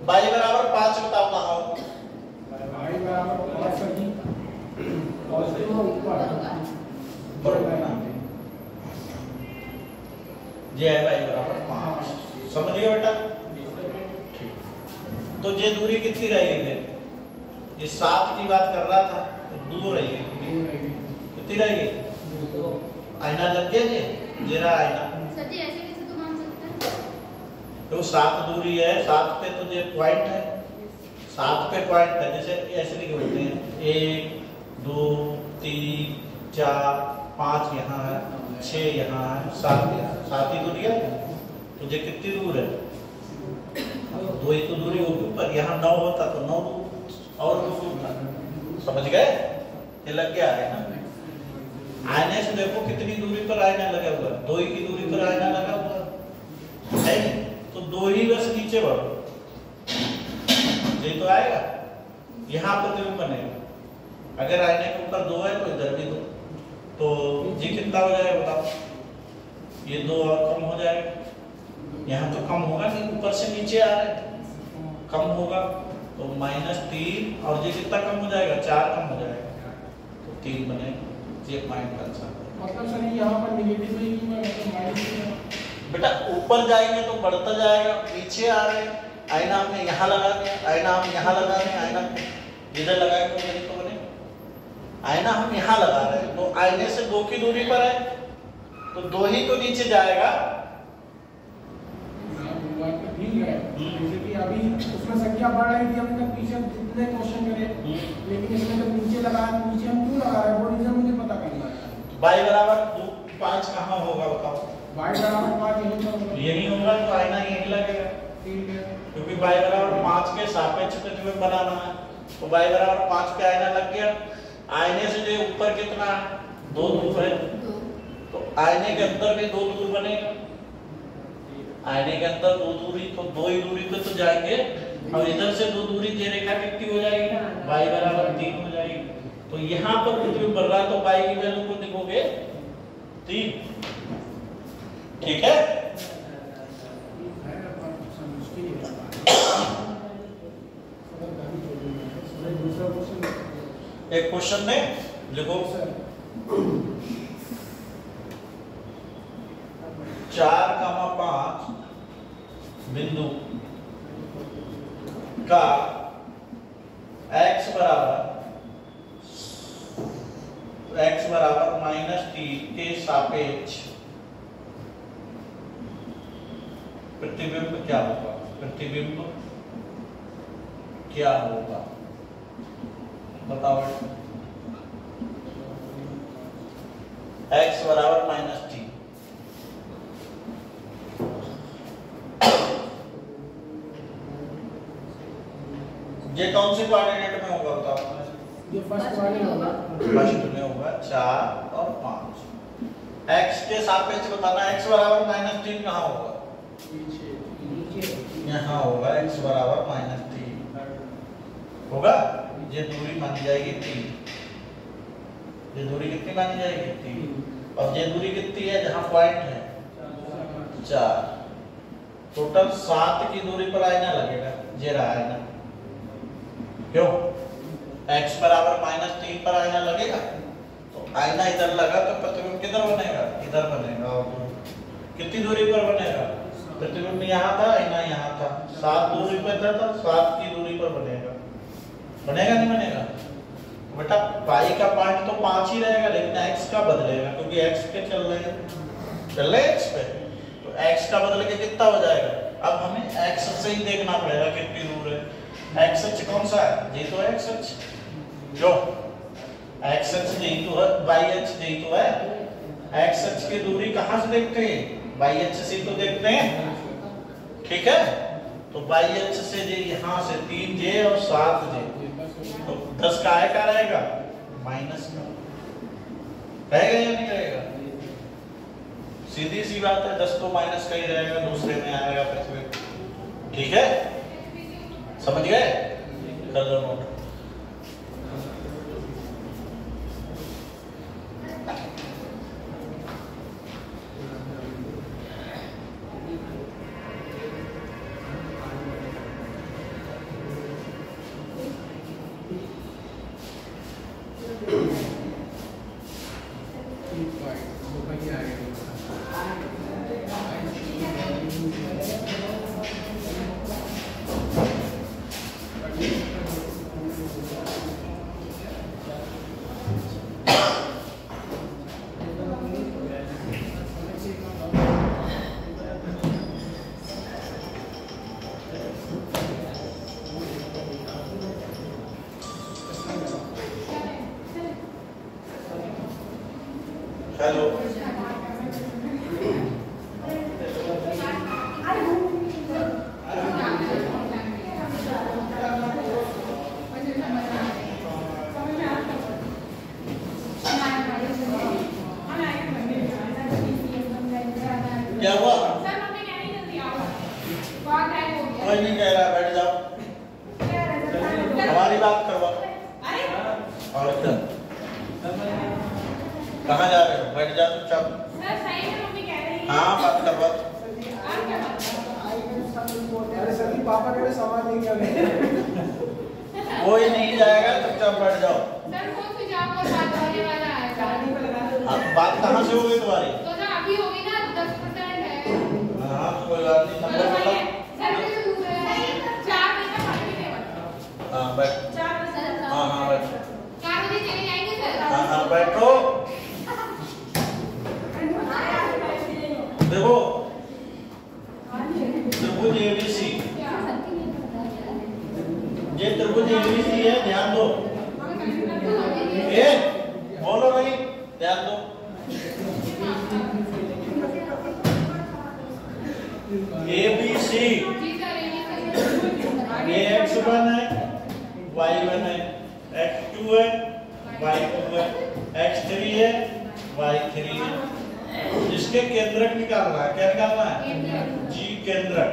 [SPEAKER 1] y बराबर 5 बताओ कहाँ हो? ये है y बराबर 5। समझ गए बेटा? तो ये दूरी कितनी रहेगी? ये 7 की बात कर रहा था, तो 2 रहेगी। कितनी रहेगी? आईना लग गया जी, जरा आईना।
[SPEAKER 5] सर जी ऐसे कैसे तो मान सकते हैं?
[SPEAKER 1] तो 7 दूरी है, 7 पे तो ये पॉइंट है, 7 पे पॉइंट है। जैसे ऐसे लिखे होते हैं 1 2 3 4 5 यहाँ है, 6 यहाँ है, 7 ही दूरी है। तो ये कितनी दूर है? 2 ही तो दूरी होगी। पर यहाँ 9 होता तो 9 और 2 होता। समझ गए? ये लग गया है ना। आईने से देखो कितनी दूरी पर आईना लगा हुआ है। 2 ही की दूरी पर आईना लगा हुआ है, तो 2 ही बस नीचे बढ़ो, ये तो आएगा। यहाँ प्रतिबिंब बनेगा। अगर आईने के ऊपर 2 है तो इधर भी 2, तो जी कितना हो जाएगा बताओ? ये 2 और कम हो जाएगा। यहाँ तो कम होगा नहीं, ऊपर से नीचे आ रहा है, कम होगा तो -3 और ये कितना कम हो जाएगा? 4 कम हो जाएगा, तो 3 बनेगा। ये पॉइंट का आंसर है।
[SPEAKER 3] मतलब सर यहाँ पर नेगेटिव में ही माइनस
[SPEAKER 1] बेटा ऊपर जाएंगे तो बढ़ता जाएगा, पीछे आ रहे हैं। आईना हमने यहाँ लगा दिया, आईना हम यहाँ लगा दें, आईना इधर लगाए तो नहीं तो बने। आईना हम यहाँ लगा रहे हैं, तो आईने से 2 की दूरी पर है, तो 2 ही तो नीचे जाएगा।
[SPEAKER 3] जैसे कि अभी उसमें संख्या बढ़ रही थी, हमने पीछे जितने क्वेश्चन करे, लेकिन इसमें जब नीचे लगाया, नीचे हम क्यों लगा रहे हैं वो रीजन मुझे पता करना है।
[SPEAKER 1] y बराबर 5 कहाँ होगा बताओ?
[SPEAKER 3] y बराबर 5 यहीं पर होगा।
[SPEAKER 1] यही होगा, तो आईना यही लगेगा,
[SPEAKER 3] ठीक है,
[SPEAKER 1] क्योंकि y बराबर 5 के सापेक्ष प्रतिबिंब बनाना है, तो y बराबर 5 पे आईना लग गया। आईने से जो ऊपर कितना है? 2 दूर है, तो आईने के अंदर भी 2 दूर बनेगा। आईने के अंदर 2 दूरी, तो 2 ही दूरी पे तो जाएंगे, और इधर से 2 दूरी ये रेखा कितनी हो जाएगी ना? y बराबर 3 हो जाएगी। तो यहाँ पर प्रतिबिंब बन रहा है, तो y की वैल्यू को लिखोगे 3। ठीक है, एक क्वेश्चन में लिखो 4,5 बिंदु का x बराबर -t के सापेक्ष प्रतिबिंब क्या होगा? प्रतिबिंब क्या होगा बताओ। x बराबर -t, ये कौन से कोऑर्डिनेट में होगा बताओ?
[SPEAKER 3] ये फर्स्ट वाले होगा,
[SPEAKER 1] फर्स्ट में होगा 4 और 5। x के सापेक्ष बताना, x बराबर -3 कहाँ होगा? यहाँ होगा, x बराबर -3 होगा। ये दूरी मानी जाएगी 3, ये दूरी कितनी मानी जाएगी? 3, और ये दूरी कितनी है जहाँ पॉइंट है? 4। टोटल 7 की दूरी पर आईना लगेगा, ये रहा आईना। क्यों? x बराबर -3 पर आईना लगेगा, तो आईना इधर लगा तो प्रतिबिंब किधर बनेगा? इधर बनेगा। और कितनी दूरी पर बनेगा? प्रतिबिंब यहाँ था, आईना यहाँ था, 7 दूरी पर था, 7 की दूरी पर बनेगा। बनेगा नहीं बनेगा? बेटा y का पॉइंट तो 5 ही रहेगा, लेकिन x का बदलेगा, क्योंकि x के चल रहे हैं x पे, तो x का बदल के कितना हो जाएगा? अब हमें x से ही देखना पड़ेगा कितनी दूर है। x अक्ष कौन सा है? ये तो है x अक्ष, जो x अक्ष यही तो है, y अक्ष यही तो है। x अक्ष की दूरी कहाँ से देखते हैं? y अक्ष से तो देखते हैं, ठीक है। तो y अक्ष से ये यहाँ से 3j और 7j, तो 10 का है, क्या रहेगा? माइनस का रहेगा या नहीं रहेगा? सीधी सी बात है, 10 तो माइनस का ही रहेगा, दूसरे में आएगा प्रतिबिंब। ठीक है, समझ गए? कर लो नोट। हेलो, क्या हुआ?
[SPEAKER 4] सर मम्मी कह रही जल्दी आओ, बहुत टाइम हो गया।
[SPEAKER 1] कोई नहीं कह रहा, बैठ जाओ, हमारी बात करवा।
[SPEAKER 4] अरे
[SPEAKER 1] और क्या? कहाँ जा रहे हो? बैठ जा चुपचाप।
[SPEAKER 4] सर सही में मम्मी कह रही है।
[SPEAKER 1] हाँ, बात करवा।
[SPEAKER 4] और क्या बात?
[SPEAKER 3] अरे सभी पापा के सामान नहीं कर रहे।
[SPEAKER 1] कोई नहीं जाएगा, चुपचाप बैठ जाओ।
[SPEAKER 4] सर फोन पे जाओ और बात होने वाला है।
[SPEAKER 1] हाँ, बात कहाँ से होगी तुम्हारी?
[SPEAKER 4] तो सर अभी होगी ना, 10% है।
[SPEAKER 1] हाँ, कोई बात नहीं, नंबर
[SPEAKER 4] सर
[SPEAKER 1] बताओ।
[SPEAKER 4] सर मुझे दूर है 4 बजे तक पढ़ के देगा।
[SPEAKER 1] हाँ, बैठ।
[SPEAKER 4] 4 बजे।
[SPEAKER 1] हाँ हाँ, बैठ।
[SPEAKER 4] 4 बजे चले जाएंगे सर।
[SPEAKER 1] है, y2 है, x3 है, y3 है। इसके केंद्रक निकालना है। क्या निकालना है? जी केंद्रक।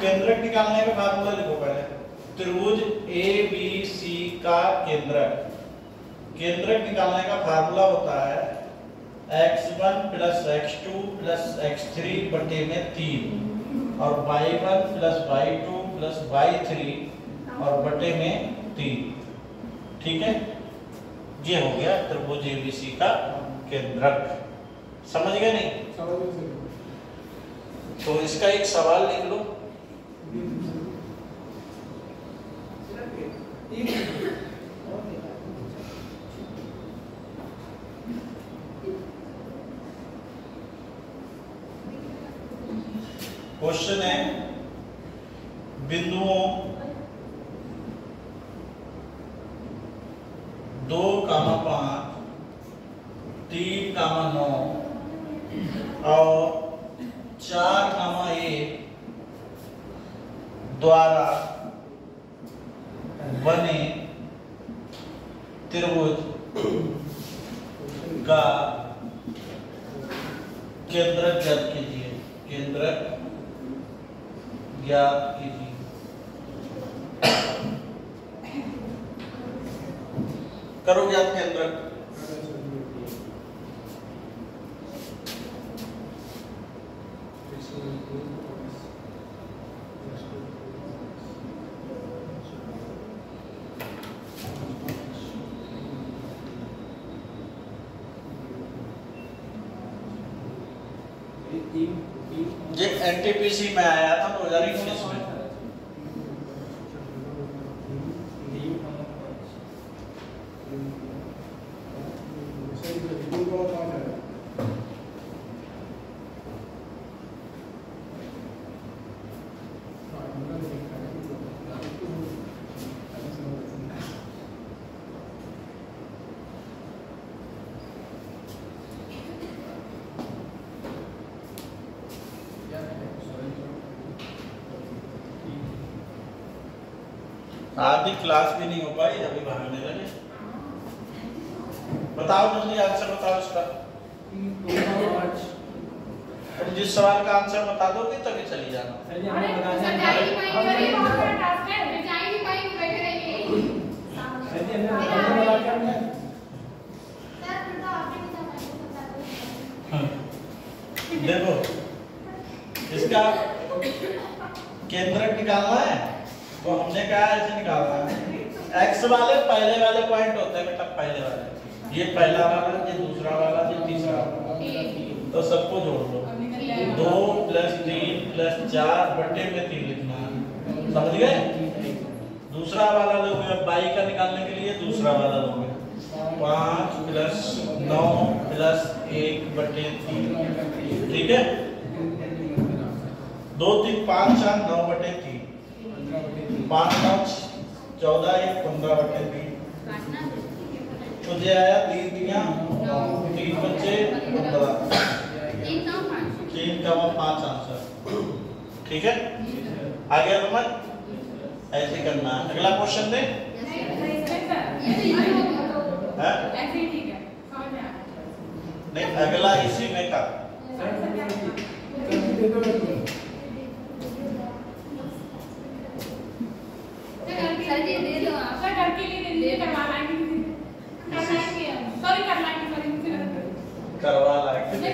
[SPEAKER 1] केंद्रक निकालने का फार्मूला लिखो पहले। त्रिभुज ABC का केंद्रक। केंद्रक निकालने का फार्मूला होता है x1 plus x2 plus x3 बटे में 3 और y1 plus y2 plus y3 और बटे में 3। ठीक है, ये हो गया त्रिभुज ABC का केंद्रक। समझ गए नहीं? तो इसका एक सवाल लिख लो। क्वेश्चन है बिंदुओं 2,5, 3,9 और 4,1 द्वारा बने त्रिभुज का केंद्रक ज्ञात कीजिए। केंद्रक ज्ञात कीजिए। करो ज्ञात केंद्रक। ये एनटीपीसी में आया था 2019 में। आधी क्लास भी नहीं हो पाई, अभी भागने लगे। बताओ जल्दी आंसर बताओ इसका। तुम जिस सवाल का आंसर बता दोगे तभी चली जाना। देखो इसका केंद्रक निकालना है तो हमने कहा ऐसे निकालना है। एक्स वाले पहले वाले पॉइंट होते हैं बेटा, पहले वाले। ये पहला वाला, ये दूसरा वाला, ये तीसरा वाला। तो सबको जोड़ दो। 2 + 3 + 4 बटे में 3 लिखना है। समझ गए? दूसरा वाला लोगे अब y का निकालने के लिए दूसरा वाला लोगे। 5 + 9 + 1 बटे 3। ठीक है, 2 3 5 4 9 बटे 3। 5 5 14 1 15 बटे 3। तो ये आया 3 3 3 बच्चे 15 3 का 5 आंसर। ठीक है, आ गया समझ? ऐसे करना है। अगला क्वेश्चन दे। नहीं, अगला इसी में का। करवा लाएंगे।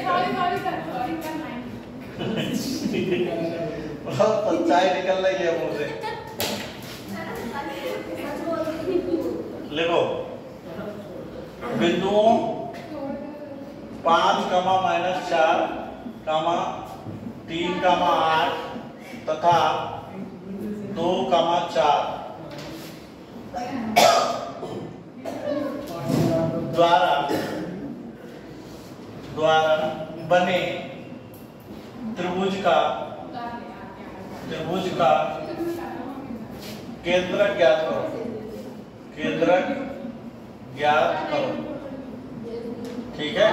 [SPEAKER 1] बहुत सच्चाई निकल रही है मुंह से। लिखो बिंदुओं 5, -4, 3, 8 तथा 2, 4 द्वारा बने त्रिभुज का केंद्रक ज्ञात करो। केंद्रक ज्ञात करो। ठीक है,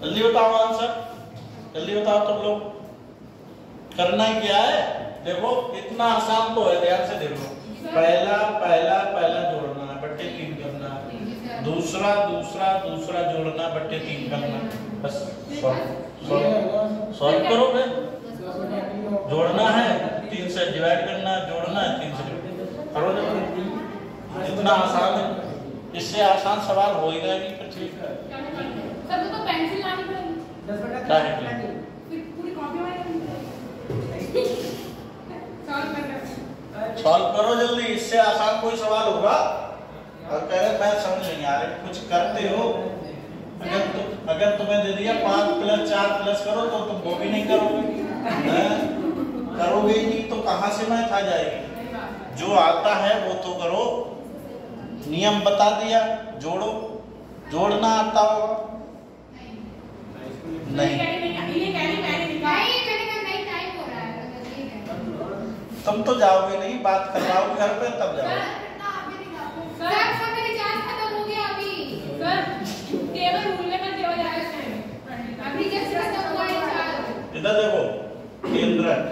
[SPEAKER 1] जल्दी बताओ आंसर, जल्दी बताओ तुम लोग। करना क्या है? देखो इतना आसान तो है, ध्यान से देखो। पहला पहला पहला जोड़ना है, बट्टे 3 करना है, दूसरा दूसरा दूसरा जोड़ना, बट्टे 3 करना, बस सॉल्व करो बे। जोड़ना है 3 से डिवाइड करना है, जोड़ना है 3 से करो। जब इतना आसान है, इससे आसान सवाल होएगा नहीं। फिर ठीक है
[SPEAKER 4] सर तो पेंसिल लानी पड़ेगी।
[SPEAKER 1] क्या है
[SPEAKER 4] फिर पूरी कॉपी वाली
[SPEAKER 1] सॉल्व करो जल्दी, इससे आसान कोई सवाल होगा। और कह रहे मैं समझ नहीं आ रही, कुछ करते हो। अगर तुम्हें दे दिया 5 + 4 प्लस करो तो तुम वो भी नहीं करोगे, करोगे ही नहीं तो कहाँ से मैथ आ जाएगी। जो आता है वो तो करो, नियम बता दिया, जोड़ो, जोड़ना आता होगा नहीं। तुम तो जाओगे नहीं, बात करवाओ घर पे तब जाओगे। इधर देखो केंद्रक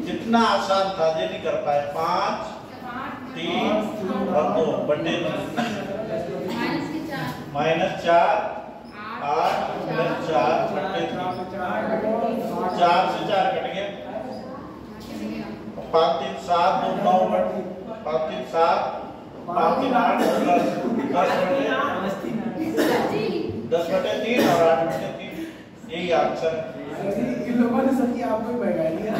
[SPEAKER 1] कितना आसान था, ये नहीं कर पाए। 5 3 और 2 बटे -4 8 + 4 बटे 4 से 4 कट गया। 5 3 7 2 9 बटे 5 3 7 5 3 8 10 बटे 3 और 8 बटे 3, यही आंसर है।
[SPEAKER 3] इन लोगों ने सब्जी आपको ही भगा लिया।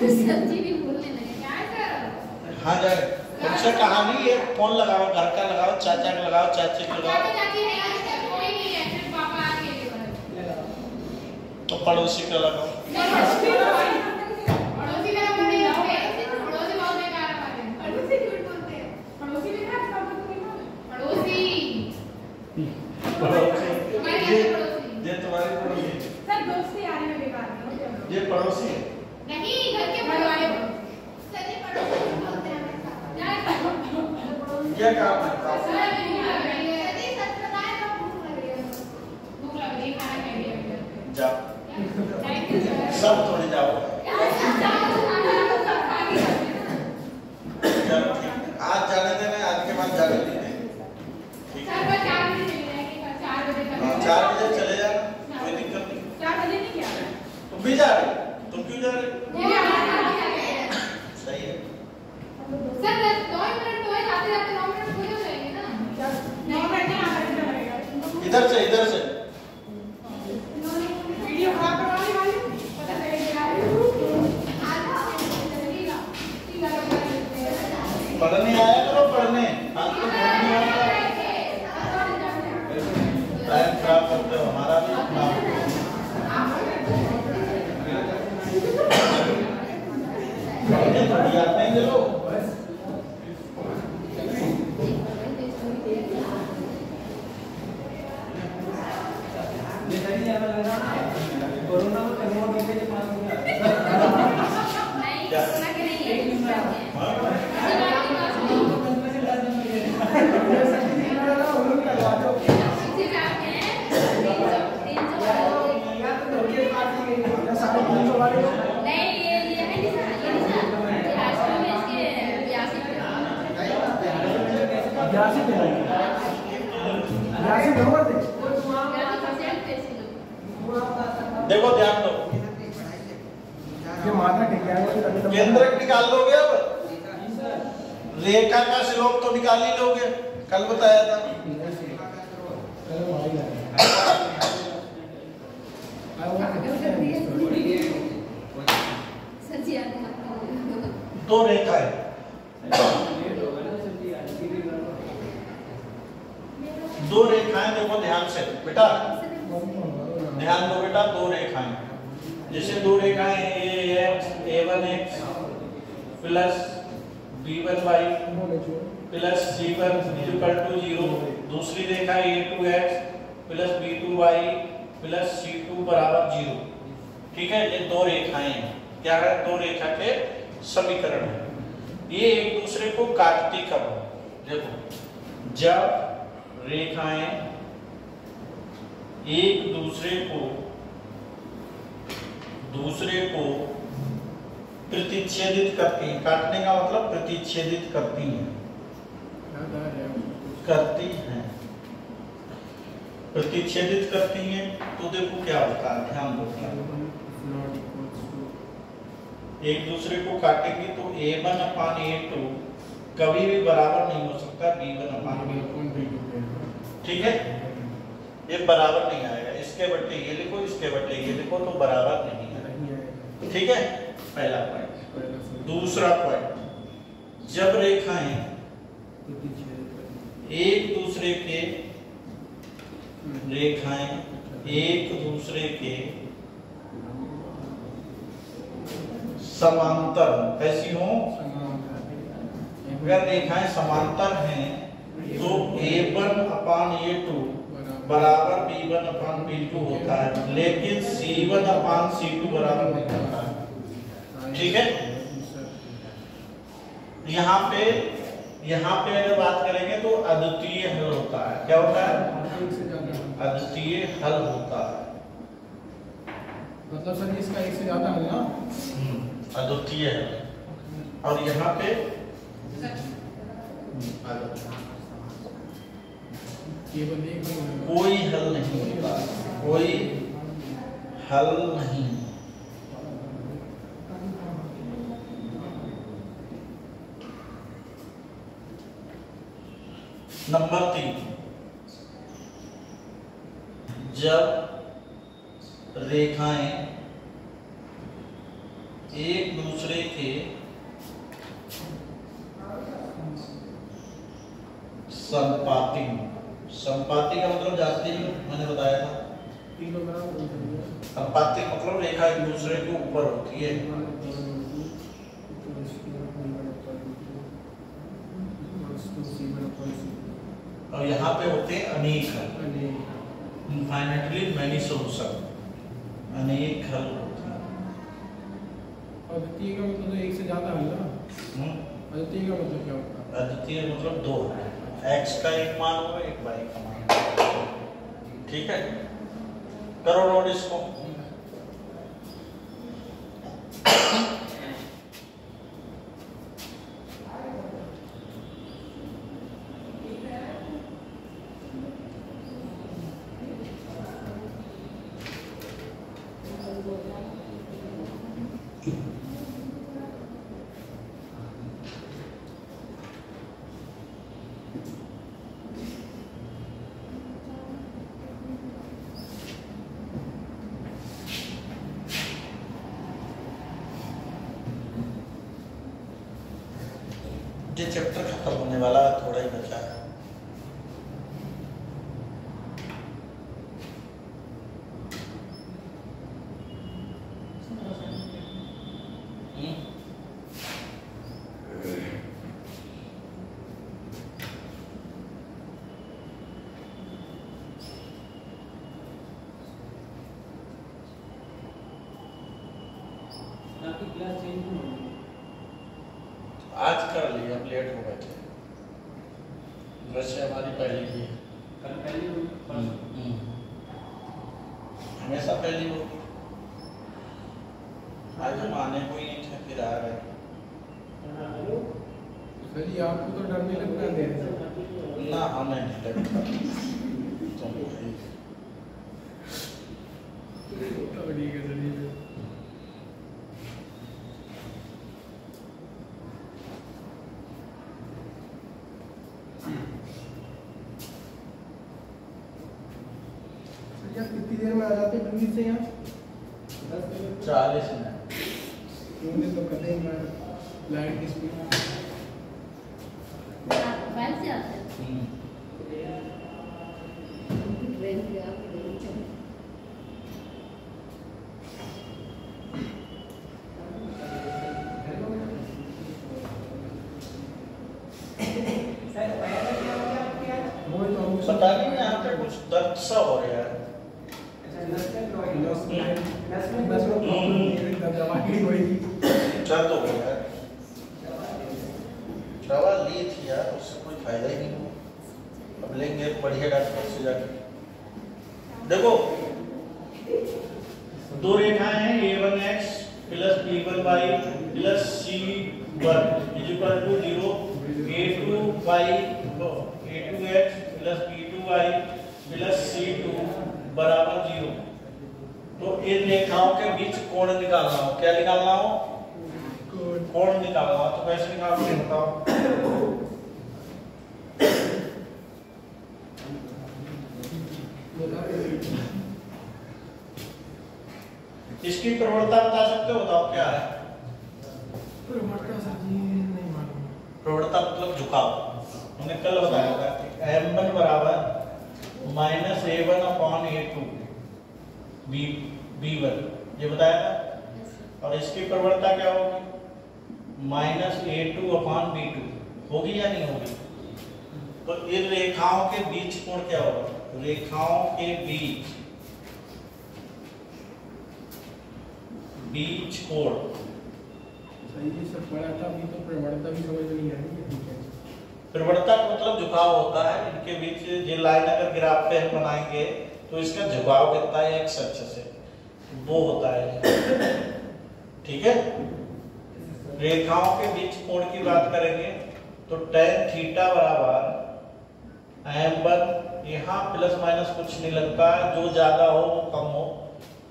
[SPEAKER 5] सब्जी भी भूलने लगे क्या सर?
[SPEAKER 1] हाँ जाए तुमसे कहा नहीं, ये फोन लगाओ, घर का लगाओ, चाचा का लगाओ, चाची का लगाओ, तो पड़ोसी का लगाओ। ये तुम्हारी पड़ोसी
[SPEAKER 4] सर दोस्ती यारी में बेकार है।
[SPEAKER 1] ये पड़ोसी है
[SPEAKER 4] नहीं, घर के बड़े वाले सर ये पड़ोसी बोलते हैं।
[SPEAKER 1] क्या काम है? जाओ सब थोड़े जाओ। आज जाने देना, आज के बाद जाने देना। ठीक है 4 बजे चले जाना, कोई दिक्कत नहीं।
[SPEAKER 4] 4 बजे नहीं क्या
[SPEAKER 1] तुम भी जा रहे, तुम क्यों जा रहे? सही है
[SPEAKER 4] सर 2 मिनट तो है, जाते जाते 9 मिनट पूरे हो जाएंगे ना। 9 मिनट नहीं आना पड़ेगा।
[SPEAKER 1] इधर से
[SPEAKER 4] वीडियो खराब करवाने वाली पता चलेगा।
[SPEAKER 1] पढ़ने आया करो, पढ़ने टाइम खराब करते हो, हमारा भी पढ़ने थोड़ी आते हैं ये लोग।
[SPEAKER 2] कोरोना में कन्वर्ट होके के पास हो गया।
[SPEAKER 5] नहीं कोरोना के नहीं है।
[SPEAKER 1] देखो ध्यान दो,
[SPEAKER 3] ये माथा टेक
[SPEAKER 1] केंद्रक निकाल लोगे। अब रेखा का श्लोक तो निकाल ही लोगे, कल बताया था। दो रेखाएं, दो रेखाएं देखो ध्यान से बेटा, ध्यान दो बेटा। दो रेखाएं, जैसे दो रेखाएं a1x plus b1y plus c1 = 0, दूसरी रेखा a2x plus b2y plus c2 = 0। ठीक है, ये दो रेखाएं हैं। क्या है? दो रेखा के समीकरण है। ये एक दूसरे को काटती कब? देखो जब रेखाएं एक दूसरे को प्रतिच्छेदित करती हैं। काटने का मतलब प्रतिच्छेदित करती हैं, करती हैं, प्रतिच्छेदित करती हैं। तो देखो क्या होता है, ध्यान दो। एक दूसरे को काटेंगे तो A1/A2 कभी भी बराबर नहीं हो सकता B1/B2। ठीक है, ये बराबर नहीं आएगा। इसके बट्टे ये लिखो, इसके बट्टे ये लिखो, तो बराबर नहीं है। ठीक है, पहला पॉइंट। दूसरा पॉइंट, जब रेखाएं एक दूसरे के समांतर कैसी हो, अगर रेखाएं समांतर हैं तो A1/A2 बराबर B1/B2 होता है, लेकिन C1/C2 बराबर नहीं होता है। ठीक है, यहाँ पे अगर बात करेंगे तो अद्वितीय हल होता है। क्या होता है? अद्वितीय हल होता है।
[SPEAKER 3] मतलब सर इसका एक से ज्यादा है ना,
[SPEAKER 1] अद्वितीय है। और यहाँ पे कोई हल नहीं होता, कोई हल नहीं। नंबर 3, जब रेखाएं एक दूसरे के संपाती का मतलब जानते ही, मैंने बताया था। संपाती मतलब रेखा एक दूसरे के ऊपर होती है। और यहाँ पे होते हैं अनेक हल, इनफाइनाइटली मैनी सॉल्यूशन, अनेक हल होते हैं।
[SPEAKER 3] अद्वितीय का मतलब एक से ज्यादा है ना। अद्वितीय का मतलब क्या होता है?
[SPEAKER 1] अद्वितीय मतलब दो, x का एक मान होगा, एक y का मान। ठीक है, करो नोट इसको। ये चैप्टर खत्म होने वाला, थोड़ा ही बचा है।
[SPEAKER 2] आपकी क्लास चेंज क्यों हो गई?
[SPEAKER 1] आज कर लिया, अब लेट हो गए थे। वैसे हमारी पहली ही है।
[SPEAKER 2] कल पहली हुई,
[SPEAKER 1] हमेशा पहली होगी। आज हम आने को ही नहीं थे, फिर आ गए।
[SPEAKER 3] सर ये आपको तो डर नहीं लगता है?
[SPEAKER 1] ना, हमें नहीं लगता।
[SPEAKER 3] तो ठीक है सर। कितनी देर में आ जाते हैं दिल्ली से यहाँ?
[SPEAKER 1] 40 मिनट।
[SPEAKER 3] उन्होंने तो कहते हैं लाइट की स्पीड
[SPEAKER 5] मोबाइल से आते हैं ट्रेन से आप
[SPEAKER 1] पता नहीं, यहाँ पे कुछ दर्द सा हो रहा है। दर्द हो गया है। दवा ली थी यार, उससे कोई फायदा ही नहीं हुआ। अब लेंगे बढ़िया डॉक्टर से जाके। देखो, दो रेखाएं हैं A1x plus B1y plus C1 is equal to 0, A2x plus B2y plus C2 बराबर 0। तो इन रेखाओं के बीच कोण निकालना हो। क्या निकालना हो? कोण निकालना हो। तो कैसे निकालोगे बताओ? इसकी प्रवणता बता सकते हो? बताओ क्या है प्रवणता? मतलब झुकाव। हमने कल बताया था कि m1 बराबर minus a1 upon a2 b1, ये बताया था। और इसकी प्रवणता क्या होगी? Minus a2 upon b2। होगी या नहीं होगी? तो इन रेखाओं के बीच कोण क्या होगा? रेखाओं के बीच कोण
[SPEAKER 3] सही से सब पढ़ा था, अभी तो प्रवणता भी समझ नहीं आई है। ठीक है,
[SPEAKER 1] प्रवणता का मतलब झुकाव होता है। इनके बीच ये लाइन अगर ग्राफ पे हम बनाएंगे तो इसका झुकाव कितना है एक्स अक्ष से, वो होता है। ठीक है, रेखाओं के बीच कोण की बात करेंगे तो tan थीटा बराबर m1, यहाँ प्लस माइनस कुछ नहीं लगता है, जो ज्यादा हो वो कम हो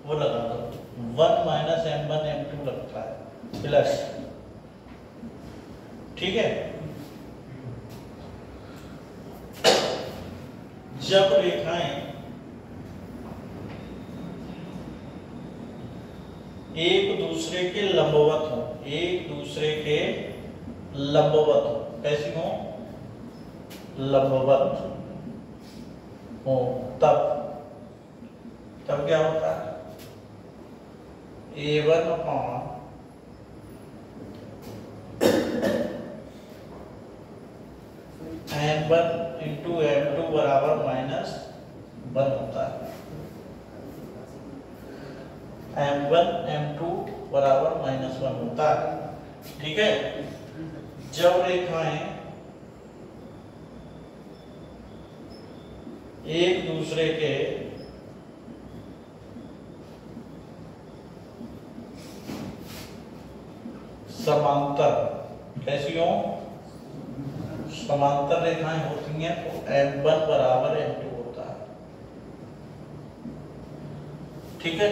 [SPEAKER 1] वो लगा दो। 1 माइनस m1 m2 लगता है प्लस। ठीक है, जब रेखाएं एक दूसरे के लंबवत हो, एक दूसरे के लंबवत हो, कैसी हो? लंबवत हो, तब क्या होता है? a1 upon m1 into m2 बराबर माइनस 1 होता है। m1 m2 बराबर माइनस 1 होता है। ठीक है, जब रेखाएं एक दूसरे के समांतर, कैसी हो? समांतर रेखाएं होती हैं तो m1 बराबर m2 होता है। ठीक है,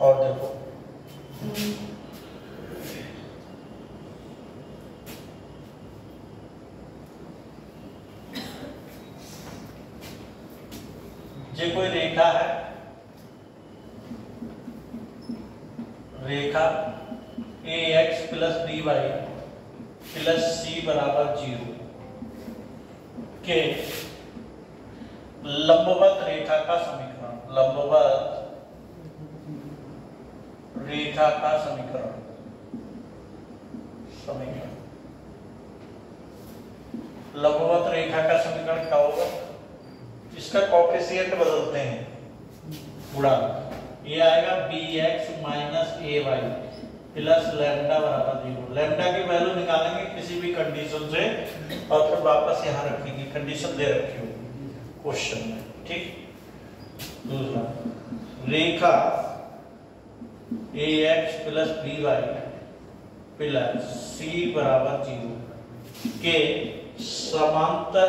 [SPEAKER 1] और देखो ये कोई रेखा है, रेखा ax plus by plus c बराबर 0 के लंबवत रेखा का समीकरण, लंबवत रेखा का समीकरण, लंबवत रेखा का समीकरण क्या होगा? इसका कोफिशिएंट बदलते हैं, गुणा। ये आएगा bx minus ay plus lambda बराबर 0। लैम्डा की वैल्यू निकालेंगे किसी भी कंडीशन से और फिर वापस यहाँ रखेंगे, कंडीशन दे रखी होगी क्वेश्चन में। ठीक, दूसरा रेखा ax plus by plus c बराबर 0 के समांतर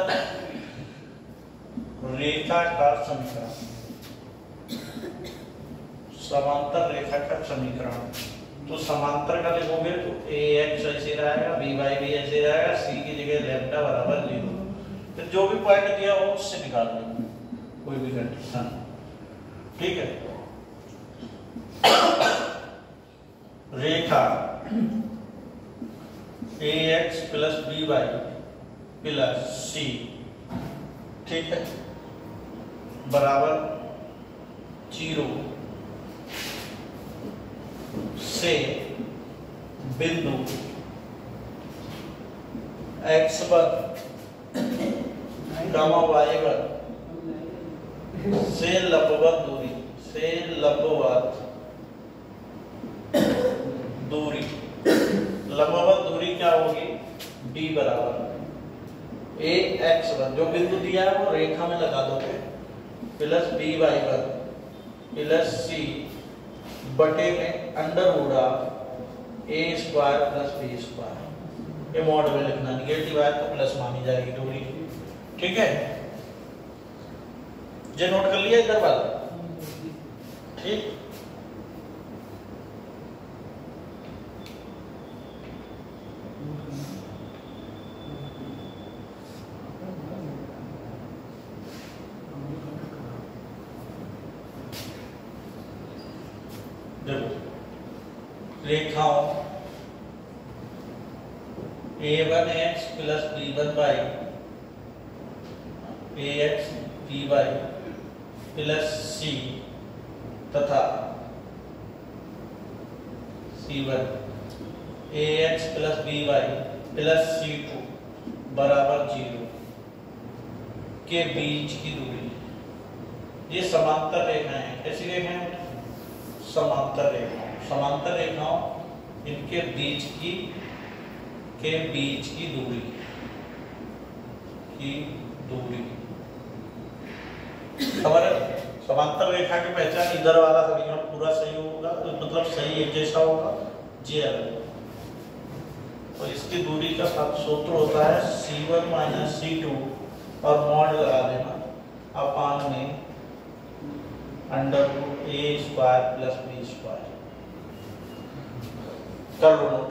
[SPEAKER 1] रेखा का समीकरण, समांतर रेखा का समीकरण। तो समांतर का लिखोगे तो ax ऐसे रहेगा, by भी ऐसे रहेगा, c की जगह लैम्डा बराबर 0। फिर जो भी पॉइंट दिया हो उससे निकाल लेंगे कोई भी कंडीशन। ठीक है, रेखा ax plus by plus c, ठीक है, बराबर 0 से बिंदु x1 गामा y1 से लंबवत दूरी, से लंबवत दूरी, लंबवत दूरी क्या होगी? d बराबर ए एक्स वन जो बिंदु दिया है वो रेखा में लगा दोगे plus B Y one plus C बटे में under root of A square plus B square. ये मॉड में लिखना, निगेटिव आया तो प्लस मानी जाएगी दूरी। ठीक है, ये नोट कर लिया इधर वाला। ठीक, रेखाओं a1x plus b1 by ax by plus c तथा c1 ax plus by plus c2 बराबर 0 के बीच की दूरी। ये समांतर रेखाएं हैं। कैसी रेखाएं हैं? समांतर रेखाएं। समांतर रेखाओं इनके बीच की दूरी खबर है? समांतर रेखा की पहचान इधर वाला समीकरण पूरा सही होगा तो मतलब सही एक जैसा होगा जी अलग। तो इसकी दूरी का सूत्र होता है c1 माइनस c2 और मॉड लगा देना अपान में अंडर रूट ए स्क्वायर प्लस बी स्क्वायर। कर लो नोट।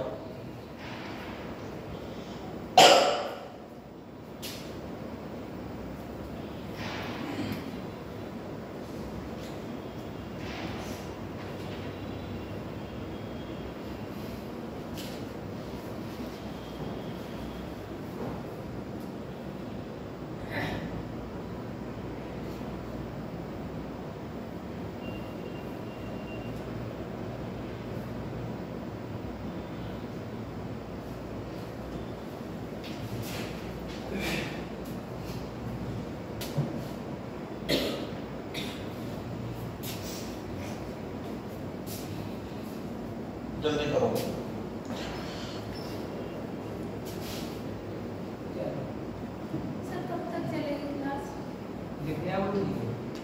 [SPEAKER 1] जल्दी करो।
[SPEAKER 4] सर कब तक चलेगी क्लास?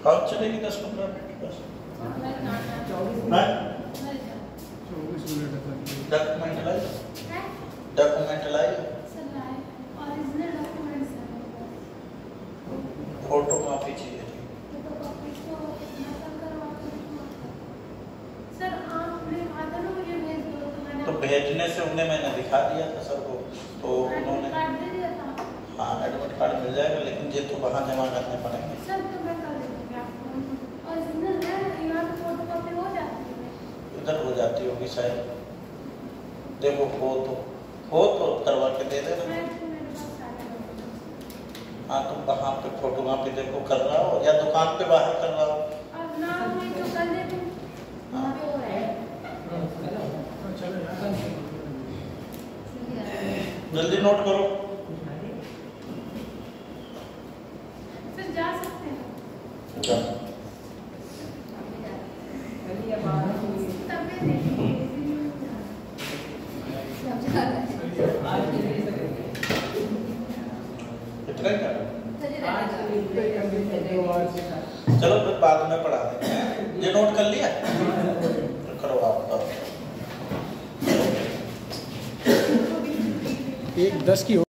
[SPEAKER 1] कब चलेगी? 10-15 मिनट बस। डॉक्यूमेंट लाई फोटो कॉपी चाहिए। तो भेजने से उन्हें मैंने दिखा दिया था सर को, तो उन्होंने हाँ एडमिट कार्ड मिल जाएगा, लेकिन ये तो वहाँ जमा करने पड़ेंगे।
[SPEAKER 4] सर तो मैं कर दूंगी आपको। ओरिजिनल है यहाँ पे फोटोकॉपी हो जाती है?
[SPEAKER 1] इधर हो जाती होगी शायद। देखो हो तो करवा के दे देना। हाँ तुम वहाँ पे फोटो कॉपी देखो कर रहा हो या दुकान पे बाहर कर रहा हो।
[SPEAKER 4] अब नाम में तो कर दे तुम।
[SPEAKER 1] जल्दी नोट करो।
[SPEAKER 4] फिर जा सकते हैं।
[SPEAKER 1] जा। इतना ही कर। चलो फिर बाद में पढ़ा देंगे। ये नोट कर लिया? तो करो आप।
[SPEAKER 3] 1:10 की